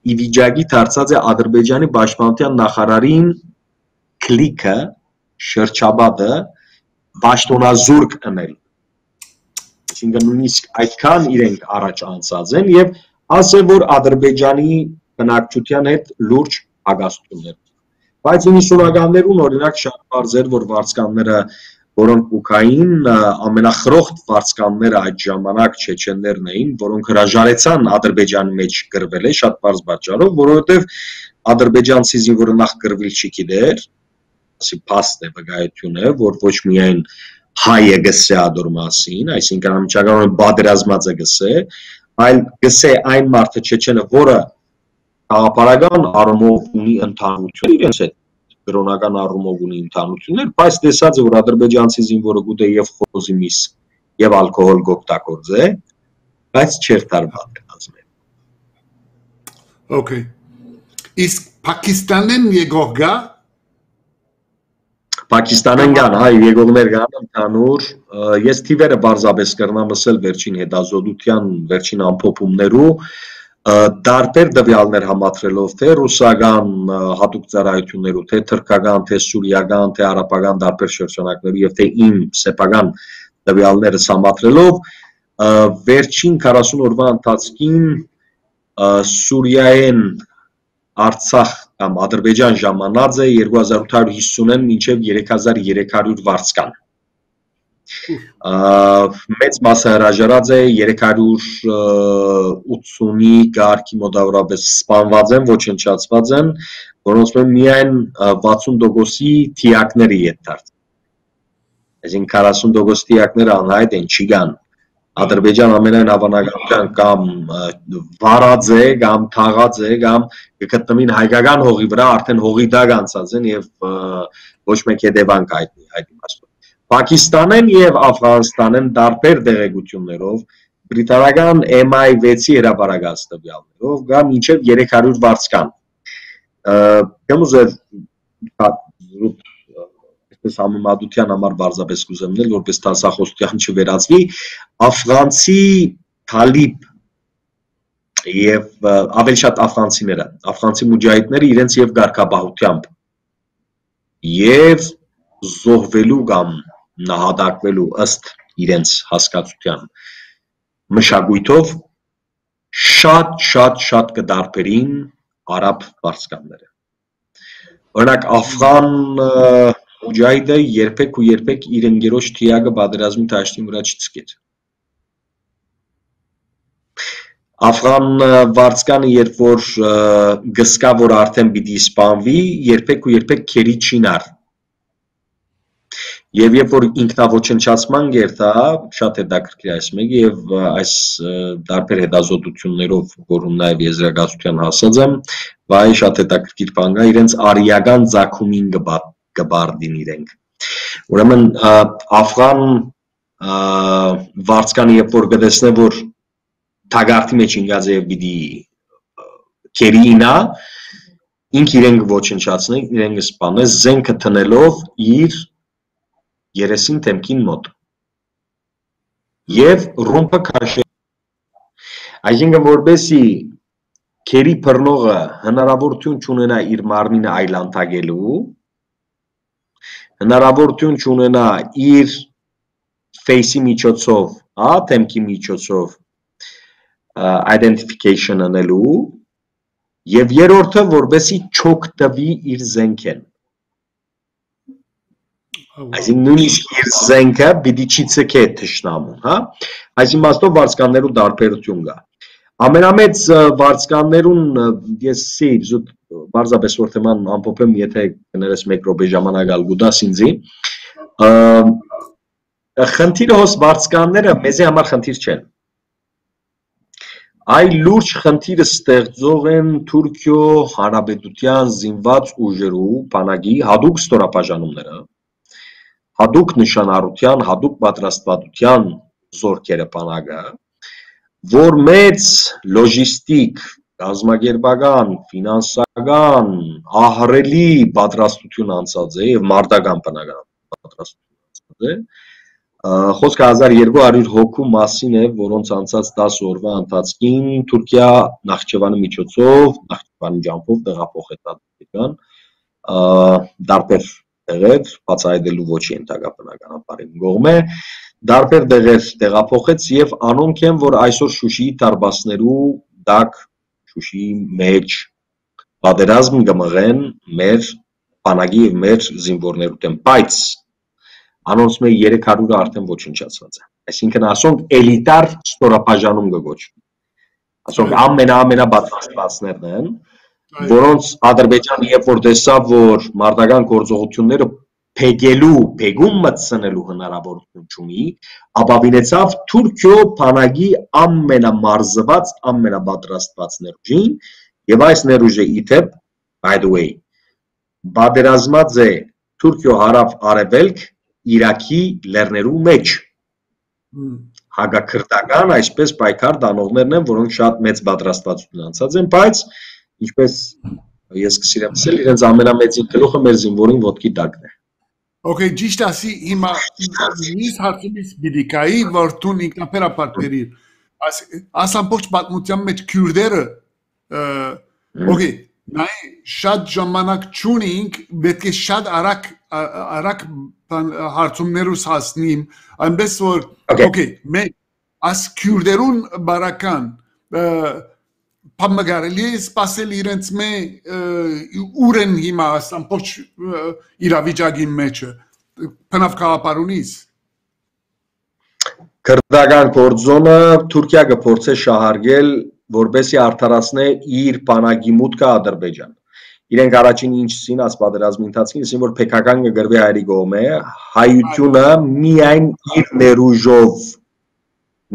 ի վիճակի դարձած է Ադրբեջանի պաշտպանության նախարարին քլիկը շրջաբադը պաշտոնազուրկ անել, այսինքն նույնիսկ այդքան իրենք առաջ անցած են եւ ասել որ Ադրբեջանի բնակչության հետ լուրջ հագաստություններ, բայց 90-ականներուն օրինակ շատ բարձ էր, որ վարձկանները, որոնք ուկային ամենախրոխտ վարձկանները այդ ժամանակ չեչեններն էին, որոնք հրաժարեցան Ադրբեջանի մեջ գրվել է շատ բարձ պատճառով, որովհետև ադրբեջանցի զինվորը նախ գրվել չի գիտեր, ասի փաստ է վկայություն է, որ ոչ միայն հայը գսե ադոր մասին, այսինքն ամիջականորեն բادرազմած է գսե, այլ գսե այն մարդը չեչենը, որը Աղապարական առումով ունի ընդհանրություն իրենց հետ, գրոնական առումով ունի ընդհանրություններ, բայց տեսած է, որ ադրբեջանցի զինվորը գուտե եւ խոզի միս եւ ալկոհոլ գոպտակորձ է, բայց չեր տարբատ է ազմել։ Okay. Իսկ Պակիստանեն եկող գա? Պակիստանեն գան, հայ եկողներ գան ընդհանուր, ես թիվերը բարձաբես կրնամ ասել վերջին հետազոտության, վերջին ամփոփումներու Դարբեր դվյալներ համատրելով, թե ռուսական հատուկ ծառայություններու, թե թրքական, թե սուրիական, թե արաբական դարբեր շրջանակներու եւ թե իմ սեփական դվյալները համատրելով, վերջին 40 օրվա ընթացքին Սուրիայեն Արցախ կամ Ադրբեջան ժամանած է 2850-ն մինչև 3300 վարձկան։ Մեծ մասը հրաժարած է 380-ի գարկի մոտավորապես սպանված են, ոչնչացված են, որոնց միայն 60%-ի թիակների հետ դարձ։ Այսինքն 40% թիակները անհայտ են, չի գան։ Ադրբեջան ամենայն հավանականությամբ կամ վարած է, կամ թաղած է, կամ կգտնվին հայկական հողի վրա, արդեն հողի դակ անցած են եւ ոչ մեկ հետևանք հայտնի այդ իմաստով։ Պակիստանեն եւ Աֆղանստանեն դարբեր դեղեցություններով բրիտանական MI6-ի հրապարակած տվյալներով գա մինչև 300 վարձկան։ Կամուզեր այսպես համեմատության համար բարձրապես կուզեմնել, որպես տասախոսության չվերածվի, աֆղանցի թալիբ եւ ավելի շատ աֆղանցիները, աֆղանցի մուջահիդները իրենց եւ ղարքաբահությամբ եւ զոհվելու կամ նահատակվելու ըստ իրենց հասկացության մշակույթով շատ կդարբերին արաբ վարձկանները։ Օրինակ աֆղան մուջահիդը երբեք ու երբեք իր ընկերոջ թիակը պատերազմի դաշտի վրա չծկեր։ Աֆղան վարձկանը երբ որ գսկա որ արդեն պիտի սպանվի, երբեք ու երբեք քերի չինար։ Եվ երբ որ ինքնաոչնչացման գերտա, շատ հետաքրքիր այս մեկը եւ այս դարբեր հետազոտություններով, որում նաեւ եզրակացության հասած եմ, վայ շատ հետաքրքիր բան կա, իրենց արիական ցակումին կբարդին իրենք։ Ուրեմն աֆղան վարձկանը երբ որ գտեսնե որ թագարտի մեջ ինգած եւ պիտի քերինա, ինք իրենք ոչնչացնե, իրենք սպանե զենքը տնելով իր երեսին թեմքին մոտ եւ ռումբը քաշե այսինքն որբեսի քերի բռնողը հնարավորություն չունենա իր մարմինը այլանդակելու հնարավորություն չունենա իր ֆեյսի միջոցով թեմքի միջոցով identification անելու եւ երրորդը որբեսի չօգտվի իր զենքեն այսինքն նույնիսկ իր զենքը պիտի չցկե թշնամուն, հա? Այս իմաստով վարձկաններու դարբերություն կա։ Ամենամեծ վարձկաններուն ես սիր զուտ բարձրապես որ թեման ամփոփեմ, եթե կներես 1 րոպե ժամանակ ալ գուտաս ինձի։ Խնդիրը հոս վարձկանները մեզի համար խնդիր չեն։ Այ լուրջ խնդիրը ստեղծող են Թուրքիո Հանրապետության զինված ուժերու բանակի հadoop ստորապաժանումները հadoop նշանառության, հadoop պատրաստվածության զորքերը բանակը, որ մեծ լոջիստիկ, գազམ་ակերպական, ֆինանսական, ահռելի պատրաստություն անցած է եւ մարտական բնական պատրաստություն անցած է։ Խոսքը 1200 հոգու մասին է, որոնց անցած 10 օրվա ընթացքին Թուրքիա Նախճեվանի միջոցով, Նախճեվանի ջամփով տեղափոխեցան դարբեր տեղեր, բացահայտելու ոչ ենթակա բնականաբար գողմ է, դարբեր տեղեր տեղափոխեց եւ անոնք են, որ այսօր Շուշիի տարբասներու դակ Շուշիի մեջ պատերազմ կմղեն մեր բանակի եւ մեր զինվորներու դեմ, բայց անոնց մեր 300-ը արդեն ոչնչացված է։ Այսինքն ասոնք էլիտար ստորապաժանում կգոչվի։ Ասոնք ամենապատրաստվածներն են, որոնց Ադրբեջանը երբ որ տեսավ, որ մարտական գործողությունները փեգում մտցնելու հնարավորություն չունի, ապավինեցավ Թուրքիո բանակի ամենամարզված, ամենապատրաստված ներուժին, եւ այս ներուժը իթեպ, by the way, պատերազմած է Թուրքիո հարավ արևելք Իրաքի լեռներու մեջ։ Հագակրթական այսպես պայքար դանողներն են, որոնք շատ մեծ պատրաստվածություն անցած են, բայց ինչպես ես կսիրեմ ասել, իրենց ամենամեծին գլուխը մեր զինվորին ոտքի տակն է։ Okay, ճիշտ ասի, հիմա միս հարցումից բիդիկայի, որ տուն ինքնապերապար բերիր, աս ամբողջ պատմության մեջ քյուրդերը, okay, նայ շատ ժամանակ չունենք, պետք է շատ արագ հարցումներուս հասնիմ, այնպես որ, okay, մենք աս քյուրդերուն բարական, Պամագարելի սպասել իրենց մե ուր են հիմա ամբողջ իրավիճակի մեջը բնավ կաղապարունից Քրդական գործոնը Թուրքիա կփորձե շահարկել որպեսի արդարացնե իր բանակի մուտքը Ադրբեջան իրենք առաջին ինչին աս պատերազմի ընթացքին ասին որ փեքական կգրվի հայերի կողմը հայությունը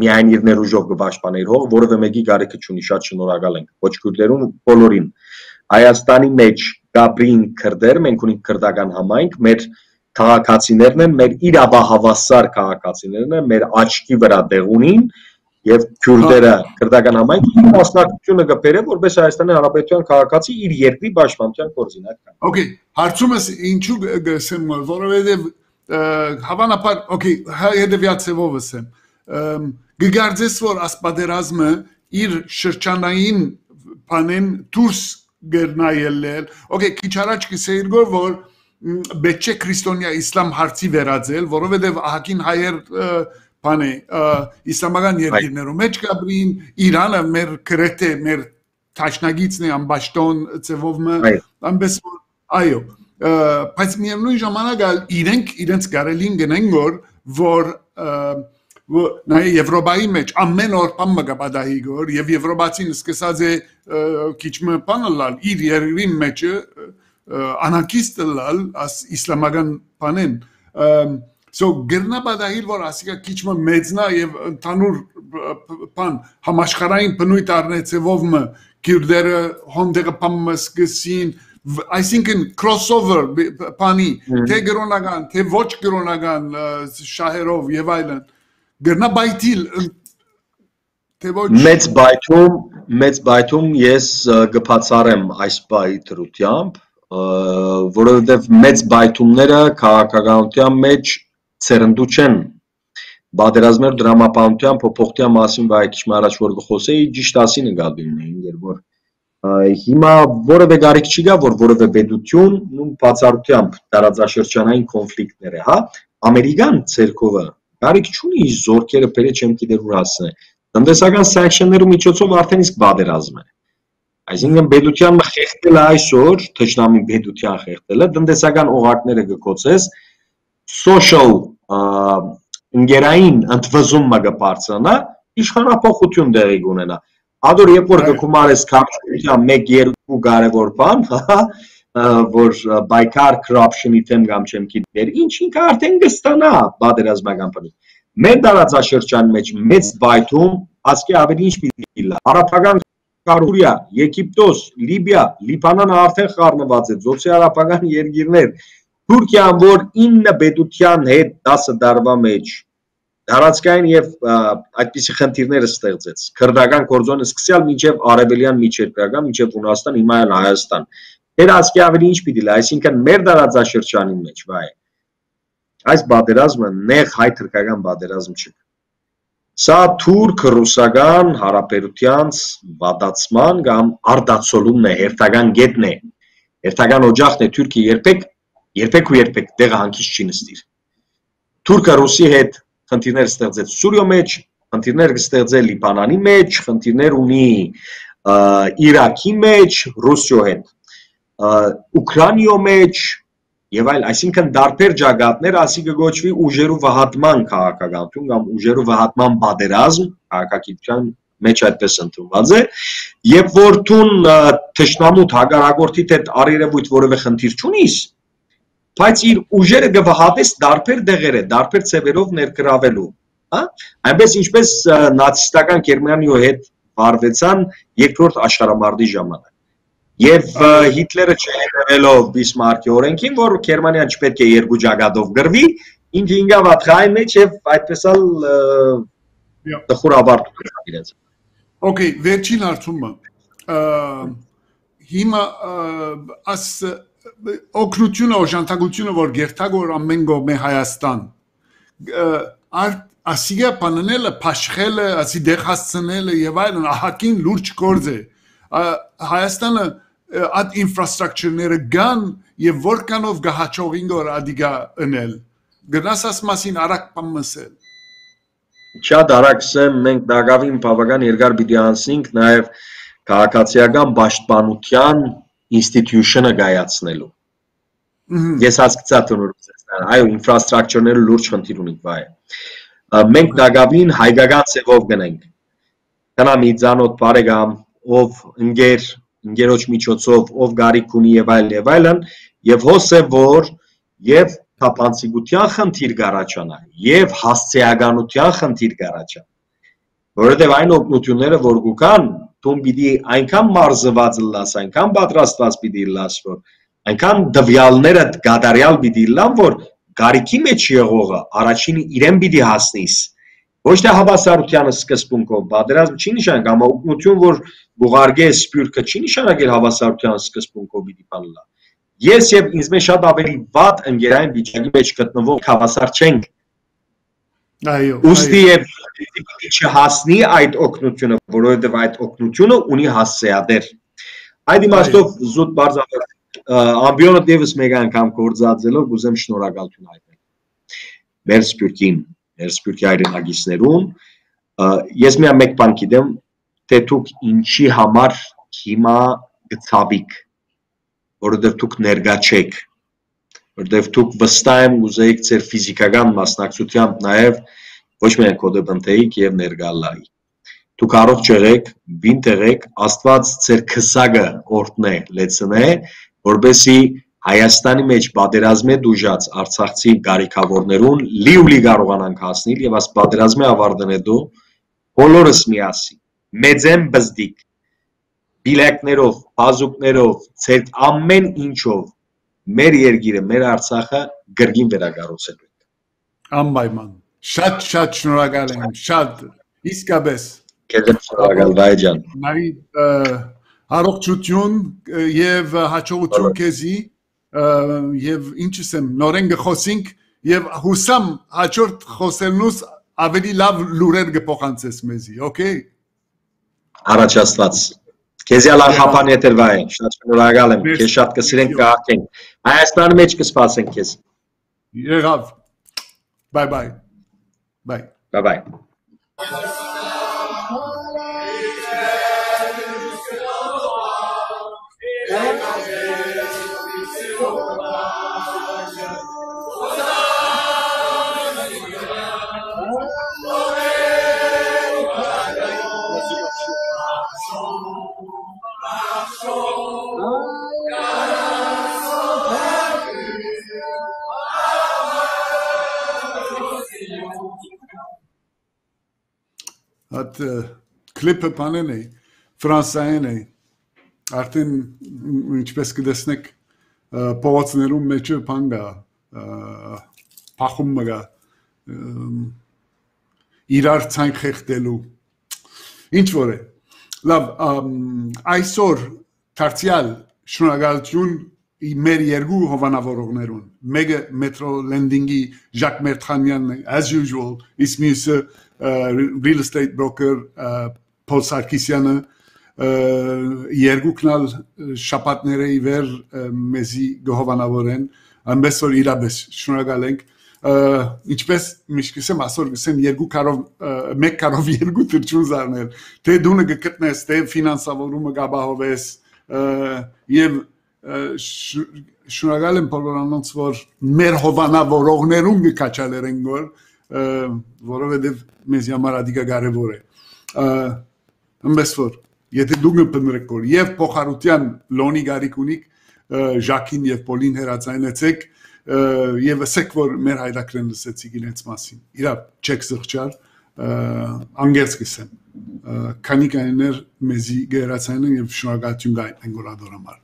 միայն իր ներուժով կպաշտպանի իր հող, որովե մեկի գարիքը չունի, շատ շնորհակալ ենք, ոչ քուրդերուն, բոլորին։ Հայաստանի մեջ գաբրին քրդեր, մենք ունենք քրդական համայնք, մեր քաղաքացիներն են, մեր իրավահավասար քաղաքացիներն են, մեր աչքի վրա դեղ ունին, եւ քուրդերը քրդական համայնքի մասնակցությունը կբերե, որպես Հայաստանի Հանրապետության քաղաքացի իր երկրի պաշտպանության կորզինակ կան։ Okay, հարցումս ինչու գսեմ, որովհետեւ հավանաբար, okay, հետեւյալ ցևով ասեմ Գգարձես որ ասպատերազմը իր շրջանային բանեն դուրս գտնայել okay քիչ առաջ կսեիր որ պետք է քրիստոնյա իսլամ հարցի վերածել որովհետև ահագին հայեր բան է իսլամական երկիրներում մեջ կապրին Իրանը մեր գրեթե մեր Տաշնագիցն է ամբաշտոն ծևով ամբես այո բայց միևնույն ժամանակ իրենց կարելին գնեն որ նայ Եվրոպայի մեջ ամեն օր բան մը կապադահի գոր եւ Եվրոպացին սկսած է քիչ մը բանալ իր երկրի մեջ անակիստ լալ as իսլամական բանեն so գերնապադահիլ որ ասիկա քիչ մը մեծնա եւ ընդհանուր բան համաշխարհային բնույթ առնեցեվով մը քիրդերը հոնդերը բան մը սկսին I think in crossover բանի թե գրոնական թե ոչ գրոնական շահերով եւ այլն Գերնաբայթիլ թե ոչ մեծ բայթում ես գբացառեմ այս բայ դրությամբ որովհետև մեծ բայթումները քաղաքականության մեջ ցերնդու չեն բادرազմեր դրամապանության փոփոխության մասին վայ քիչ առաջ որ գխոսեի ճիշտ ասին գաբին էին որ հիմա որևէ գարիք չի գա որ որևէ պետություն բացառությամբ տարածաշրջանային կոնֆլիկտները հա ամերիկան ցերկովը Գարիք չունի զորքերը բերե չեմ գիտեր ուր հասնե տնտեսական սանկցիաներու միջոցով արդեն իսկ բادرազմ է այսինքն պետության խեղդել է այսօր թշնամի պետության խեղդելը տնտեսական օղակները գկոցես social ընկերային ընդվզումը կբարձրանա իշխանապողություն դեղի կունենա ադոր երբ որ գկումարես քաղաքական 1-2 կարևոր բան որ բայկար corruption-ի թեմ կամ չեմ գիտեր ինչ ինքը արդեն կստանա բادرազմական բնի մեր տարածաշրջանի մեջ մեծ բայթում ասկի ավելի ինչ պիտի լա արաբական Սուրիա Եգիպտոս Լիբիա Լիբանանը արդեն խառնված է ծոցի արաբական երկիրներ Թուրքիան որ 9 պետության հետ 10 տարվա մեջ տարածքային եւ այդպիսի խնդիրները ստեղծեց քրդական կորձոնը սկսյալ մինչեւ արևելյան միջերկրական մինչեւ Հունաստան հիմա էլ Հայաստան Երասկի ավելի ինչ պիտի լա, այսինքն մեր տարածաշրջանի մեջ վայ այս բادرազմը նեղ հայ-թուրքական բادرազմ չի Սա թուրք-ռուսական հարաբերության վատացման կամ արդացոլումն է, հերթական գետն է հերթական օջախն է Թուրքը երբեք տեղը հանգիստ չի նստիր Թուրքը ռուսի հետ խնդիրներ ստեղծեց Սուրիո մեջ խնդիրներ կստեղծել Լիբանանի մեջ խնդիրներ ունի Իրաքի մեջ Ռուսիո հետ Ուկրաինայո մեջ եւ այլ, այսինքն դարբեր ջագատներ, ասի կգոչվի ուժերու վհատման քաղաքականություն կամ ուժերու վհատման բادرազմ, քաղաքակիրթության մեջ այդպես ընդունված է, եւ որ տուն թշնամուտ հագարագործիդ հետ արիրևույթ որևէ խնդիր չունիս, բայց իր ուժերը կվհատես դարբեր դեղերը, դարբեր ցևերով ներգրավելու, հա? Այնպես ինչպես նացիստական Գերմանիայի հետ վարվեցան երկրորդ աշխարհամարտի ժամանակ Եվ Հիտլերը չհետևելով Բիսմարկի օրենքին, որ Գերմանիան չպետք է երկու ջագատով գրվի, ինքը ինգավ աթխայի մեջ եւ այդպես էլ տխուր ավարտում իրենց։ Okay, վերջին հարցումը։ Հիմա աս օգնությունը, օժանդակությունը, որ գերտագոր ամեն գոմե Հայաստան, ասիգա պանելը, փաշխելը, ասի դեղ հասցնելը եւ այլն ահակին լուրջ գործ է։ Հայաստանը այդ ինֆրաստրուկտուրները կան եւ որքանով գահաճողին գոր ադիգա ընել գնաս աս մասին արագ պամսել Շատ արագսեմ մենք դակավին բավական երկար պիտի անցնենք նաեւ քաղաքացիական պաշտպանության ինստիտուշնը գայացնելու Ես հասկացա տոնորուսստան այո ինֆրաստրուկտուրները լուրջ խնդիր ունի վայ մենք դակավին հայկական ծևով գնենք Կանամի ցանոթ բարեկամ ով ընկերոջ միջոցով ով գարիք ունի եւ այլն եւ հոսե որ եւ թափանցիկության խնդիր կառաջանա եւ հասցեականության խնդիր կառաջանա որովհետեւ այն օգնությունները որ կան դու պիտի այնքան մարզված լաս այնքան պատրաստված պիտի լաս որ այնքան դվյալները գադարյալ պիտի լան որ գարիքի մեջ եղողը առաջին իրեն պիտի հասնիս Ոչ թե հավասարությանը սկզբունքով բادرազմ չի նշանակում օգնություն որ գուղարգե սպյուրքը չի նշանակել հավասարության սկզբունքով պիտի բանալա Ես եւ ինձ մեջ շատ ավելի վատ ընկերային վիճակի մեջ գտնվող հավասար չենք Այո Ոստի եւ չհասնի այդ օգնությունը, որովհետև այդ օգնությունը ունի հասցեադեր։ Այդ իմաստով զուտ բարձր ամբիոնը դեպս մեկ անգամ գործածելով կուզեմ շնորհակալություն հայտնել մեր սպյուրքին, մեր սպյուրքի հայրենագիցներուն։ Ես միայն մեկ բան գիտեմ, թե դուք ինչի համար հիմա գցավիք, որովհետև դուք ներկա չեք, որովհետև դուք վստահ եմ ուզեիք ձեր ֆիզիկական մասնակցությամբ նաև ոչ միայն կոդեբնթեիք եւ ներկա լայի։ Դուք առողջ եղեք, բինտ եղեք, Աստված ձեր քսակը օրհնե, լեցնե, որբեսի Հայաստանի մեջ պատերազմի դուժած արցախցի գարիքավորներուն լի կարողանանք հասնել եւ աս պատերազմի ավարտն հետո բոլորս միասին մեծեն բզդիկ բիլակներով, բազուկներով, ձեր ամեն ինչով մեր երկիրը, մեր Արցախը գրգին վերակառուցելու ենք։ Անպայման։ Շատ շնորհակալ եմ, շատ իսկապես։ Քեզ շնորհակալ Վահե ջան։ Նարի առողջություն եւ հաջողություն քեզի եւ ինչս եմ նորեն գխոսենք եւ հուսամ հաջորդ խոսելնուս ավելի լավ լուրեր կփոխանցես մեզի, օքեյ։ Առաջ Աստված։ Քեզի ալան խափան եթեր Վահե, շատ շնորհակալ եմ, քեզ շատ կսիրենք կհարգենք։ Հայաստանի մեջ կսպասենք քեզ։ Եղավ։ Bye bye. Bye. Bye bye. At clip panel է, ֆրանսային է, արդեն ինչպես կդեսնեք փողոցներում մեջը բան կա, փախում կա, իրար ցանկ խեղդելու, ինչ որ է, լավ, այսօր դարձյալ շնորհակալություն մեր երկու հովանավորողներուն, մեկը MetroLending-ի Jacques Merdkhanianն as usual, իսկ մյուսը real estate broker Paul Sarkissian-ը երկուքնալ շապատները իվեր մեզի գողովանավորեն ամենս որ իրապես շնորհակալ ենք ինչպես միշտ կսեմ ասոր կսեմ մեկ կարով երկու թրջուն զարնել թե դունը կգտնես թե ֆինանսավորումը կապահովես եւ շնորհակալ եմ բոլորանոնց որ մեր հովանավորողներուն կկաչալերեն որ որովհետև մեզ համար ադիգա կարևոր է ամենս որ եթե դուք մտնեք որ եւ փոխարության լոնի գարիկ ունիք Ժակին եւ Պոլին հերացայնեցեք եւ ասեք որ մեր հայրակրեն լսեցիք իրենց մասին իրա չեք զղջար անգերց կսեմ քանի կաներ մեզի գերացայնեն եւ շնորհակալություն գայտնեն գորադոր համար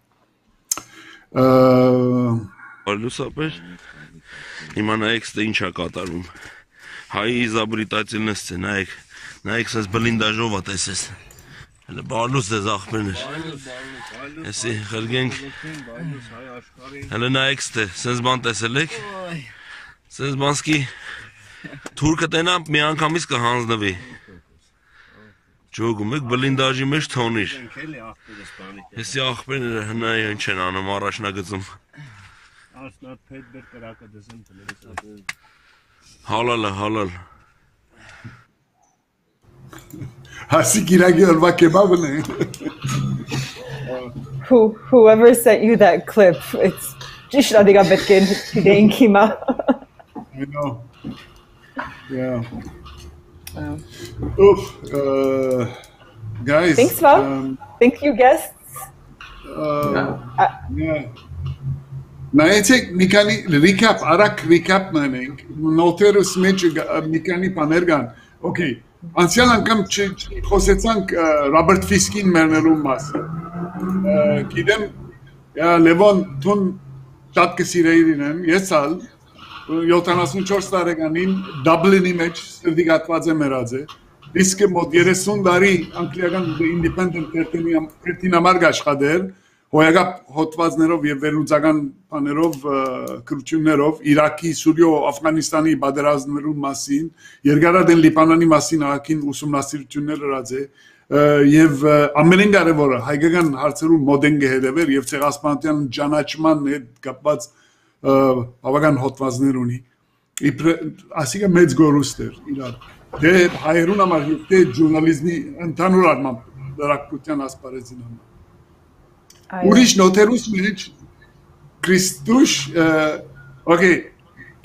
Լուսապեր հիմա նայեք ստե ինչա կատարում Հայ իզաբրիտացիլնս է նայեք սես բլինդաժով ատեսես Հələ բարլուս դեզ աղբերներ Էսի խրգենք Հələ նայեք ստե սենց բան տեսել եք Սենց բանսկի թուրկը տենա մի անգամից կհանձնվի Ջոգում եք բլինդաժի մեջ թոնիր Էսի աղբերները հնայի ինչ են անում առաջնագծում Halal halal. Hasi kiragi orva kebab ne? Whoever sent you that clip, it's just adiga betken today kima. I know. Yeah. Wow. Oof. Guys. Thanks, Val. Thank you, guests. Yeah. Նայեցեք մի քանի recap, արագ recap նայենք, նոթերս մեջ մի քանի բաներ կան, okay, անցյալ անգամ խոսեցանք Ռոբերտ Ֆիսկին մեռնելու մասին, գիտեմ, Լևոն, դուն շատ կսիրեիր իրեն, ես ալ 74 տարեկանին Դաբլինի մեջ սրդիկատված է մեռած է, իսկ մոտ 30 տարի անգլիական independent թերթին համար աշխատեր, հոյակապ հոդվածներով եւ վերլուծական բաներով քրություններով Իրաքի, Սուրիո, Աֆղանիստանի բادرազնվելու մասին, երկարադեն Լիբանանի մասին ահագին ուսումնասիրություններ ըրած է եւ ամենին կարևորը հայկական հարցերու մոդեն գեհդեվեր եւ ցեղասպանության ճանաչման հետ կապված բավական հոդվածներ ունի ասիկա մեծ գորուստ էր իրար դե հայերուն համար եւ դե ժուրնալիզմի ընդհանուր առմամբ լրատվության ասպարեզին համար Ուրիշ նոթերուս մեջ Քրիստուս okay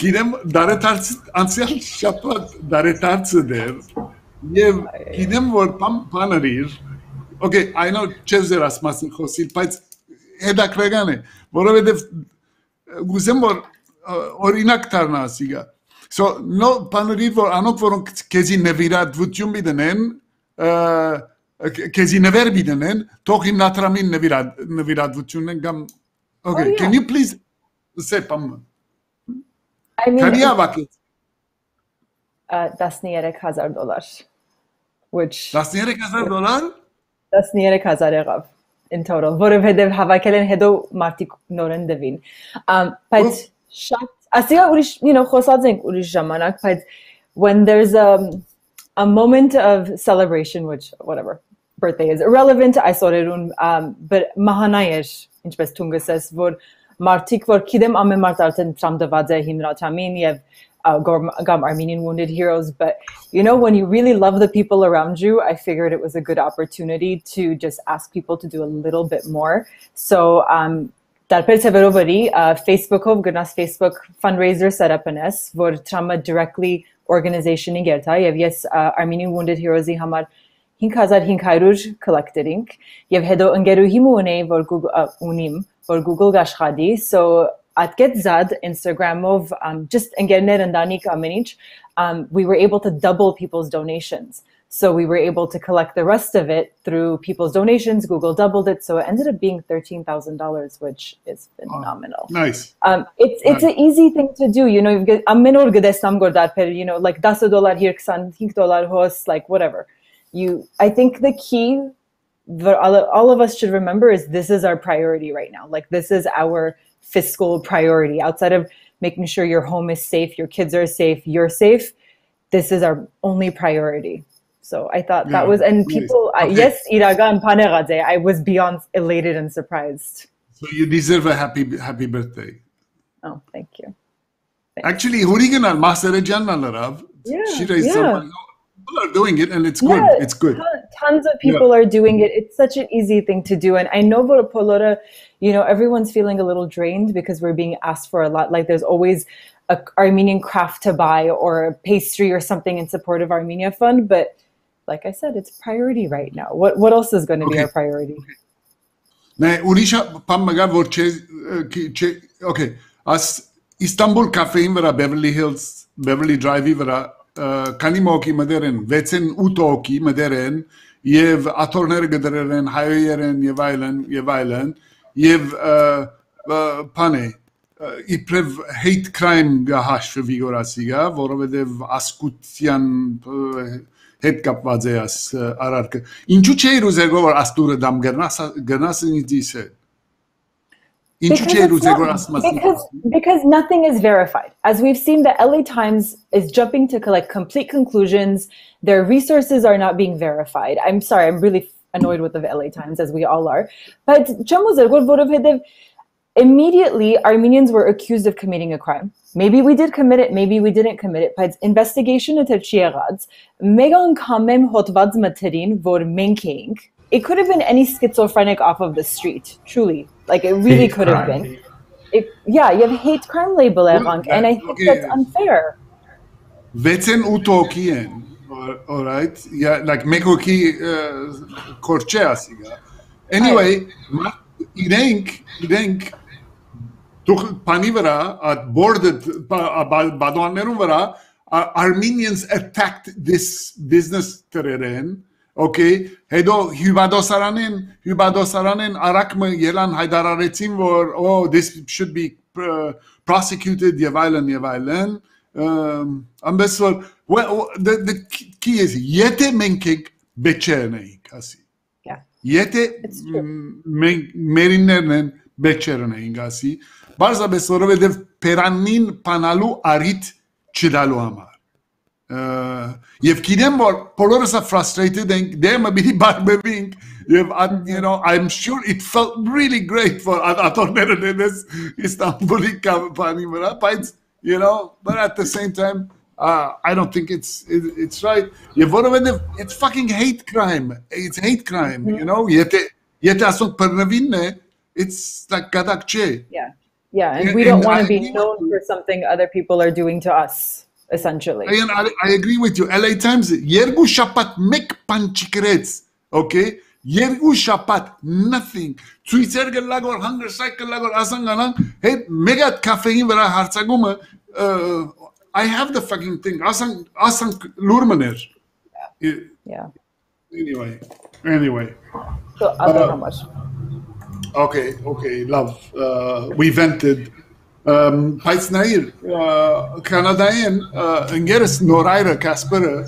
գիտեմ դարեթարց անցյալ շաբաթ դարեթարցը դեր եւ գիտեմ որ բաներիր okay I know չեզեր ասմասին խոսիլ բայց հետաքրական է որովհետեւ գուզեմ որ օրինակ դառնա ասիգա so no բաներիր որ անոք որոնք քեզի նվիրատվություն բիդնեն Քեզի նվեր բիդնեն, թող հիմնադրամին նվիրատվությունն են կամ Okay, can you please say pam? I mean, Can you have a kid? $13,000, which $13,000? $13,000 in total. Որովհետև հավաքել են հետո մարդիկ նորեն դվին. Բայց շատ ասիա ուրիշ, խոսած ենք ուրիշ ժամանակ, բայց when there's a moment of celebration, which whatever, birthday is irrelevant, այսօրերուն, but մահանայեր, ինչպես Թունգը says, որ մարդիկ, որ գիտեմ ամեն մարդ արդեն տրամդված է հիմնադրամին եւ Gam Armenian Wounded Heroes, but when you really love the people around you, I figured it was a good opportunity to just ask people to do a little bit more. So Facebook Facebook fundraiser set up nes, vor trama directly organization in Gerta, yes, Armenian Wounded Heroes hamar 5,500 collecting. Yev hedo engeru himune vor Google unim vor Google gashkhadi. So at GetZad Instagram of just engerner and danik amenich, we were able to double people's donations. So we were able to collect the rest of it through people's donations. Google doubled it, so it ended up being $13,000, which is phenomenal. Nice. It's an easy thing to do. You get a minor gadestam gordar per, like $10 here, $5 host, like whatever. I think the key that all of us should remember is this is our priority right now. Like this is our fiscal priority outside of making sure your home is safe, your kids are safe, you're safe. This is our only priority. So I thought that was, and people, yes, Iraga and Paneradze, I was beyond elated and surprised. So you deserve a happy birthday. Oh, thank you. Actually, Hurigan Maserejan Larav, she raised someone. People are doing it and it's good. Yeah, it's good. Tons of people are doing it. It's such an easy thing to do. And I know Polora, everyone's feeling a little drained because we're being asked for a lot. Like there's always a Armenian craft to buy or a pastry or something in support of Armenia Fund. But like I said, it's priority right now. What else is going to be our priority? Okay. As Istanbul Cafe in Beverly Hills, Beverly Drive Kanimoki Maderen, Vetsen Utoki Maderen, Yev Atorner Gederen, Hayeren, Yevailen, Yev Pane, Iprev hate crime Gahash Vigorasiga, Vorovedev Askutian. Head kapված է աս արարքը ինչու չէ ուզեգոր աստուրը դամ գնասն դիսը ինչու չէ ուզեգոր ասմաս because nothing is verified. As we've seen, the LA Times is jumping to collect complete conclusions. Their resources are not being verified. I'm sorry, I'm really annoyed with the LA Times, as we all are, but immediately Armenians were accused of committing a crime. Maybe we did commit it, maybe we didn't commit it. But investigation into Yeraz, megan kamem hotvad materin vor menking. It could have been any schizophrenic off of the street, truly. Like it really could have been. You have hate crime label, and I think that's unfair. Vetsen utokien, all right? Yeah, like mekoki korcheasiga. Anyway, idenk. At boarded Badwanerun vara, Armenians attacked this business terrain. Okay, Hedo Hubadosaranen, Arakma Yelan Haidararetim or this should be prosecuted Yevailen. Ambassador, well, the key is Yete Menkig Becherne Kasi. Yeah. Եթե մերիններն են բեչերն էին գասի, բարձրապես որովհետև պերանին պանալու արիտ չդալու համար։ Եվ գիտեմ որ բոլորս frustrated ենք, դեմը բիդի բարբերվինք, եւ you know, I'm sure it felt really great for ատորները դենես Istanbul-ի կամպանի վրա, բայց you know, but at the same time, I don't think it's right. It's fucking hate crime. It's hate crime, you know. Yet asok pernavinne, it's like gadakche. Yeah, and we don't want to be known for something other people are doing to us, essentially. I agree with you. LA Times, yergu shapat mek panchikrets, okay? Yergu shapat, nothing. Twitter gelagor, hunger cycle lagor, asangalan, hey, megat caffeine vera hartsaguma. I have the fucking thing. Asan Lurmaner. Yeah. Anyway. So how much? Okay, love. We vented. Paitsnair, Canadian, Ingeris Noraira Casper,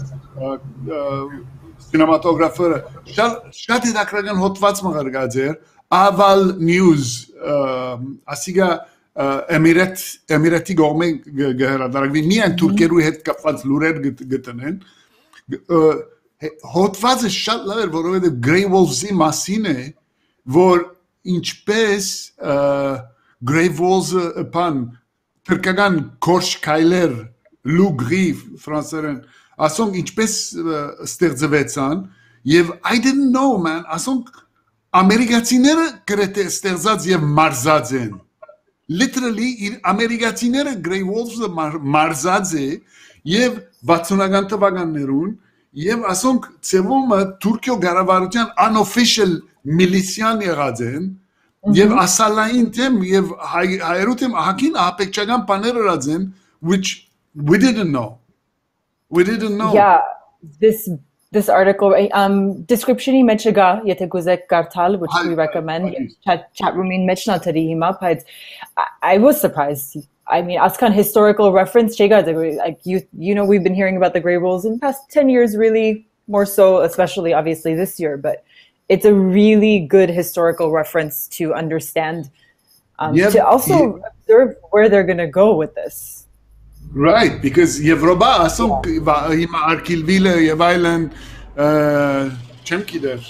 cinematographer. Shati Dakragan Hotwats Magargazer, Aval News, Asiga. Emirati գողմեն գհրադարակվի միայն թուրքերու հետ կապված լուրեր գտնեն հոդվածը շատ լավ էր որովհետև Grey Wolves-ի մասին է որ ինչպես Grey Wolves-ը բան թուրքական կորշ քայլեր լուգրի ֆրանսերեն ասոնք ինչպես ստեղծվեցան եւ I didn't know man ասոնք ամերիկացիները գրեթե ստեղծած եւ մարզած են Literally, Amerikaçiները Grey Wolves-ը մարզած է եւ 60-ական թվականներուն եւ ասոնք ծևումը Թուրքիո գարավարության unofficial միլիսիան եղած են եւ ասալային թեմ եւ հայերու թեմ ահագին ահապեկչական բաներ ըրած են which we didn't know. Yeah, this article description-ի մեջ կա եթե գուզեք կարդալ which we recommend chat room-ին մեջ նա դրի հիմա բայց I was surprised. I mean, as kind of historical reference, like you know, we've been hearing about the Grey Wolves in the past 10 years, really more so, especially obviously this year. But it's a really good historical reference to understand, to also observe where they're going to go with this. Right, because Evropa, asunk Arkilvile, Yevailan, Chemkider,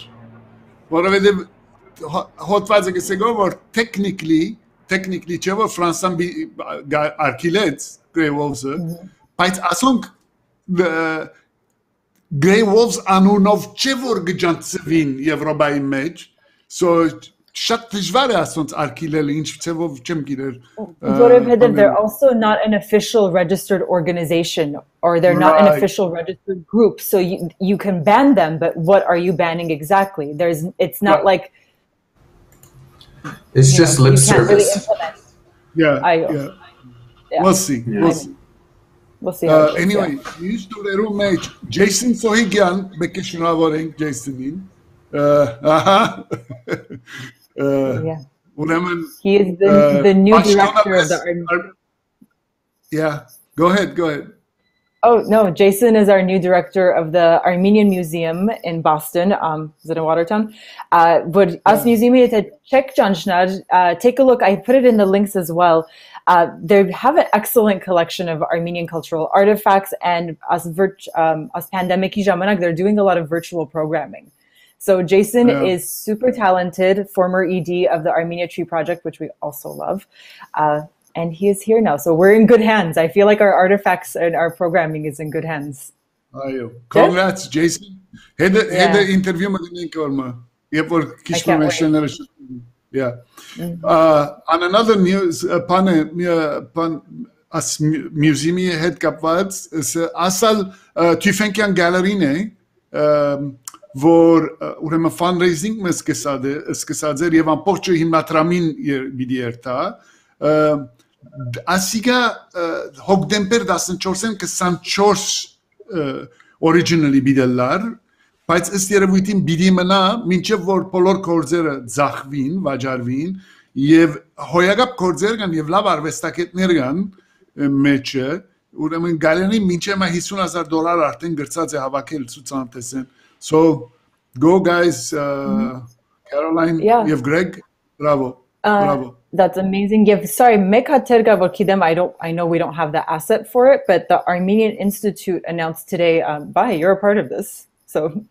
whatever hot was technically, ceva Fransan Arkilets, Grey Wolves, but asunk the Grey Wolves anunov chevor gjantsevin Evropa image, so Shut they're also not an official registered organization or they're not an official registered group. So you can ban them, but what are you banning exactly? It's not like it's just lip service. Really We'll see. We'll see. Anyway, used to the roommate Jason Sohigian, Bekeshnavoreng Jasonin. He is the new director of the Armenian. Yeah, go ahead. Oh no, Jason is our new director of the Armenian Museum in Boston. Is it in Watertown? But as museum check Janshnar, take a look. I put it in the links as well. They have an excellent collection of Armenian cultural artifacts, and as pandemic jamanak, they're doing a lot of virtual programming. So Jason is super talented, former ED of the Armenia Tree Project, which we also love. And he is here now. So we're in good hands. I feel like our artifacts and our programming is in good hands. Congrats, Jason. Had the interview on another news, as museum head kapvats, asal Tüfenkian Gallery որ ուրեմն fundraising մեզ սկսած էր եւ ամբողջ հիմնադրամին պիտի երթա ասիգա հոկտեմբեր 14-ին 24 originally բիդելար բայց ըստ երևույթին պիտի մնա մինչեւ որ բոլոր կորձերը ձախվին վաճառվին եւ հոյակապ կորձեր կան եւ լավ արվեստագետներ կան մեջը ուրեմն գալերին մինչեւ $50,000 արդեն գրծած է հավաքել ցուցանտեսեն So, go guys, Caroline, Yeah. you have Greg. Bravo. Bravo. That's amazing. Sorry, Mekaterga Vorkidem, I know we don't have the asset for it, but the Armenian Institute announced today, Vahe, you're a part of this. So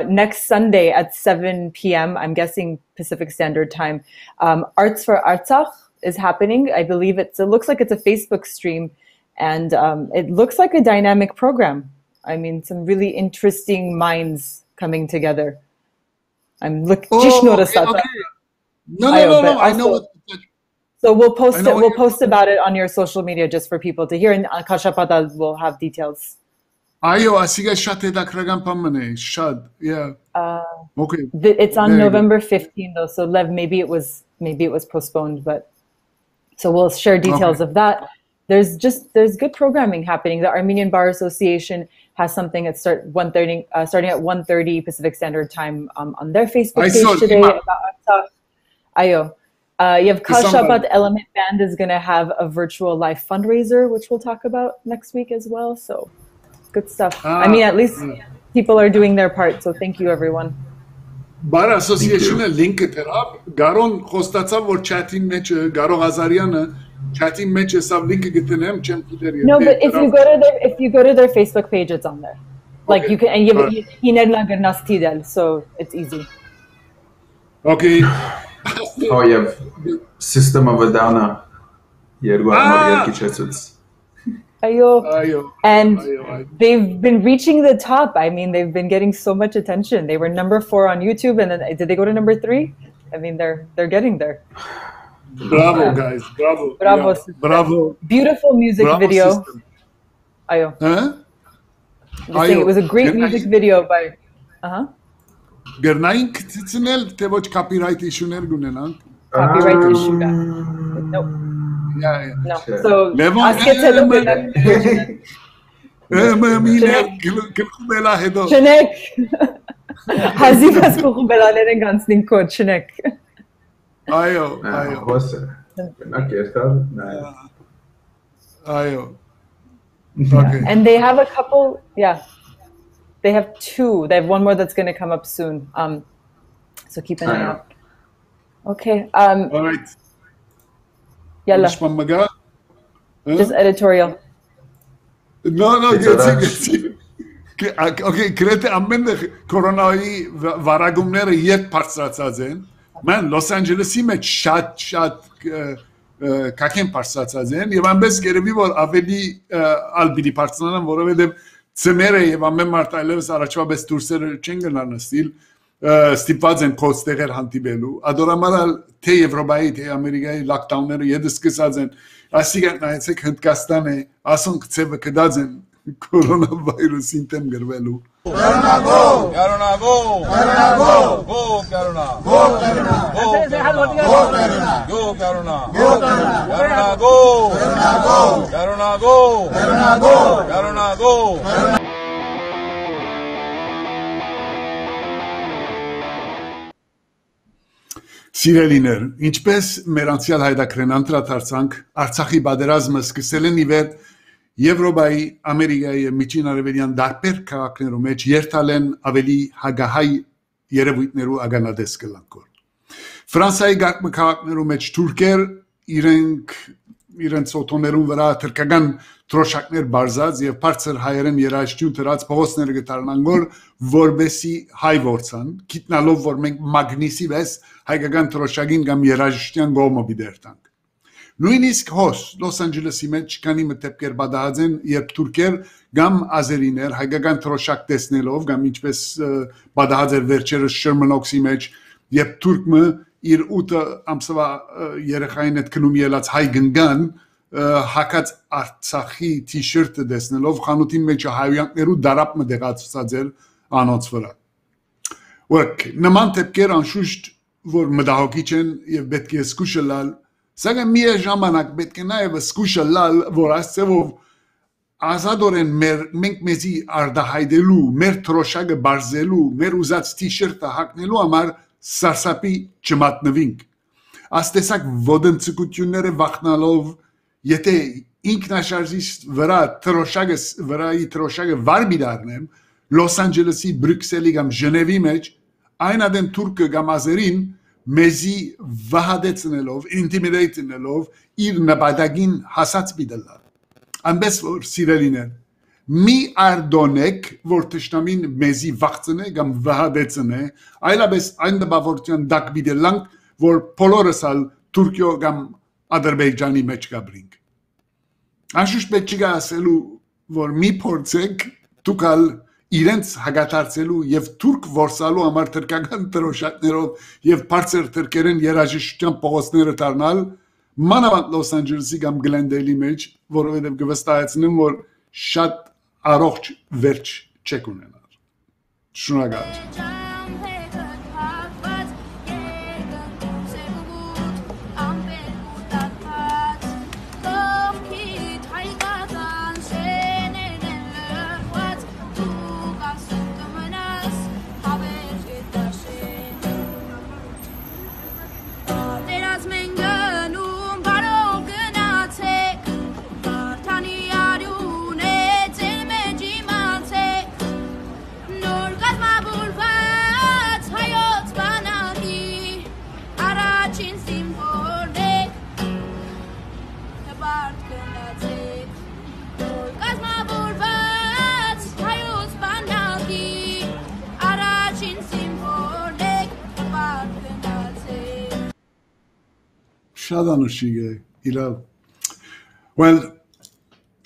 next Sunday at 7 p.m., I'm guessing Pacific Standard Time, Arts for Artsakh is happening. I believe it looks like it's a Facebook stream, and it looks like a dynamic program. I mean, some really interesting minds coming together. I'm looking. Okay. No. I know what. So we'll post about it on your social media just for people to hear, and Kashapada will have details. Ayo, asiga շատ հետաքրական բան է, շատ. Yeah. Okay. It's on November 15th though, so Lev, maybe it was postponed, but so we'll share details of that. There's good programming happening. The Armenian Bar Association has something at starting at 1:30 Pacific Standard Time on their Facebook page today about Artsakh. Ayo. Yevkal Shabbat Element Band is going to have a virtual live fundraiser, which we'll talk about next week as well. So good stuff. I mean, at least people are doing their part. So thank you, everyone. Bar Association-ը link-ը դրավ, Գարոն խոստացավ, որ chat-ին մեջ Գարո Ղազարյանը chat-ին մեջ էսավ link-ը գտնեմ, չեմ գիտեր։ No, but if you go to their Facebook page, it's on there. Like you can, and you so it's easy. Okay. Oh, you have System of a Down. And they've been reaching the top. I mean, they've been getting so much attention. They were number 4 on YouTube, and then did they go to number 3? I mean, they're getting there. Bravo, guys! Bravo! Bravo! Yeah. Bravo! Beautiful music video. Ayo. Huh? It was a great music video by. Գերնային կցցնել, թե ոչ copyright issue-ներ գունենան։ Copyright issue. Nope. Yeah. No. So ask it to the Chenek. Hazivas kukhubelanen gansnin kod chenek. Ayo. Okay. And they have a couple, They have 2. They have one more that's going to come up soon. So keep an eye out. Okay. All right. Yalla. Just editorial. No. Okay, գրեթե ամեն կորոնայի վարագումները իդ բարձրացած են։ Ման Լոս Անջելեսի մեջ շատ կակեն բարձրացած են եւ ամենս գերեւի որ ավելի ալբիդի բարձրանան, որովհետեւ ծմերը եւ ամեն մարդ այլևս առաջվա պես դուրսերը չեն գնան ստիլ ստիպված են կոստեղեր հանդիպելու ադորամարալ թե Եվրոպայի թե Ամերիկայի լոկդաունները յետը սկսած են ասիկա նայեցեք Հնդկաստանը ասոնք ծեվը կդած են կորոնավիրուսին դեմ գրվելու Սիրելիներ, ինչպես մեր անցյալ հայդակրեն անդրադարձանք, Արցախի պատերազմը սկսել են ի վեր Եվրոպայի, Ամերիկայի եւ Միջին Արևելյան դարբեր քաղաքներում մեջ երթալ են ավելի հագահայ երևույթներու ագանադես կլանքոր։ Ֆրանսիայի քաղաքներում մեջ թուրքեր իրենց օտոներուն վրա թրկական տրոշակներ բարձած եւ բարձր հայերեն երաժշտություն դրած փողոցները գտարնան որբեսի հայ ворցան գիտնալով որ մենք մագնիսի վես հայկական տրոշակին կամ երաժշտության գոմը բիդերտանք նույնիսկ հոս Լոս Անջելեսի մեջ քանի մտեպքեր բադահած են երբ թուրքեր կամ ազերիներ հայկական տրոշակ տեսնելով կամ ինչպես բադահած էր վերջերս Շերմոնոքսի մեջ երբ թուրքը իր 8 ամսվա երեխային հետ քնում ելած հայ գնգան հակած Արցախի թիշերտը դեսնելով խանութին մեջ հայոյանքներու դարապը դեղացած էր անոնց վրա Work նման դեպքեր անշուշտ որ մտահոգիչ են եւ պետք է զգուշը լալ սակայն մի ժամանակ պետք է նաեւ զգուշը լալ որ ասծեվով ազատորեն մենք մեզի արդահայտելու մեր տրոշակը բարձելու մեր ուզած թիշերտը հագնելու համար Սարսափի չմատնվինք աստեսակ ոդենցկությունները վախնալով եթե ինքնաշարժի վրա տրոշակը վարի դառնեմ Լոս Անջելեսի Բրյուսելի կամ Ժնևի մեջ այն ադեն թուրքը կամ ազերին մեզի վհադեցնելով, ինտիմիդեյթնելով իր նպատակին հասած պիտելա։ Անպես որ սիրելիներ, մի արդոնեք, որ թշնամին մեզի վախծնե կամ վհադեցնե, այլապես այն դպավորության դակ պիտելանք, որ բոլորս ալ Թուրքիո կամ Ադրբեջանի մեջ գաբրինք։ Անշուշտ պետք չի ասելու, որ մի փորձեք դուք ալ իրենց հագատարցելու եւ թուրք որսալու համար թրքական տրոշակներով եւ բարձր թրքերեն երաժշտության փողոցները դառնալ մանավանդ Լոս Անջելեսի կամ Գլենդեյլի մեջ, որովհետեւ կվստահեցնեմ, որ շատ առողջ վերջ չեք ունենալ։ Շնորհակալ։ Շատ անուշիկ է, իրավ։ Well,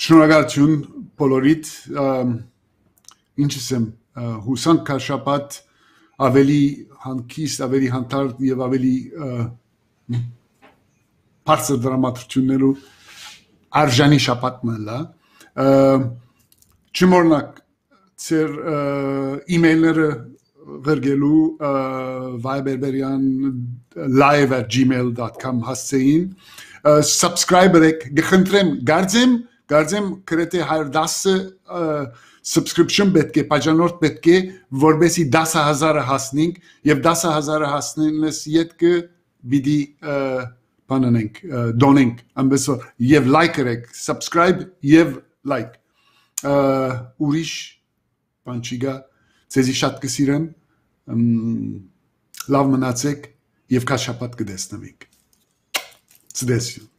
շնորհակալություն բոլորիդ, ինչս եմ հուսանք քաշապատ ավելի հանգիստ, ավելի հանդարտ եւ ավելի բարձր դրամատուրգություններու արժանի շապատ մնա։ Չմոռնաք ձեր email-ները Vergelu Vahe Berberian live@gmail.com հասցեին subscribe-եք գխնդրեմ գարձեմ գրեթե 110 subscription պետք է բաժանորդ պետք է որբեսի 10000-ը հասնենք եւ 10000-ը հասնելիս յետքը բիդի բանանենք դոնենք ամբես եւ like-եք subscribe եւ like ուրիշ բան չկա Ձեզի շատ կսիրեմ, լավ մնացեք և քաշապատ կդեսնվենք։ Ցդեսյուն։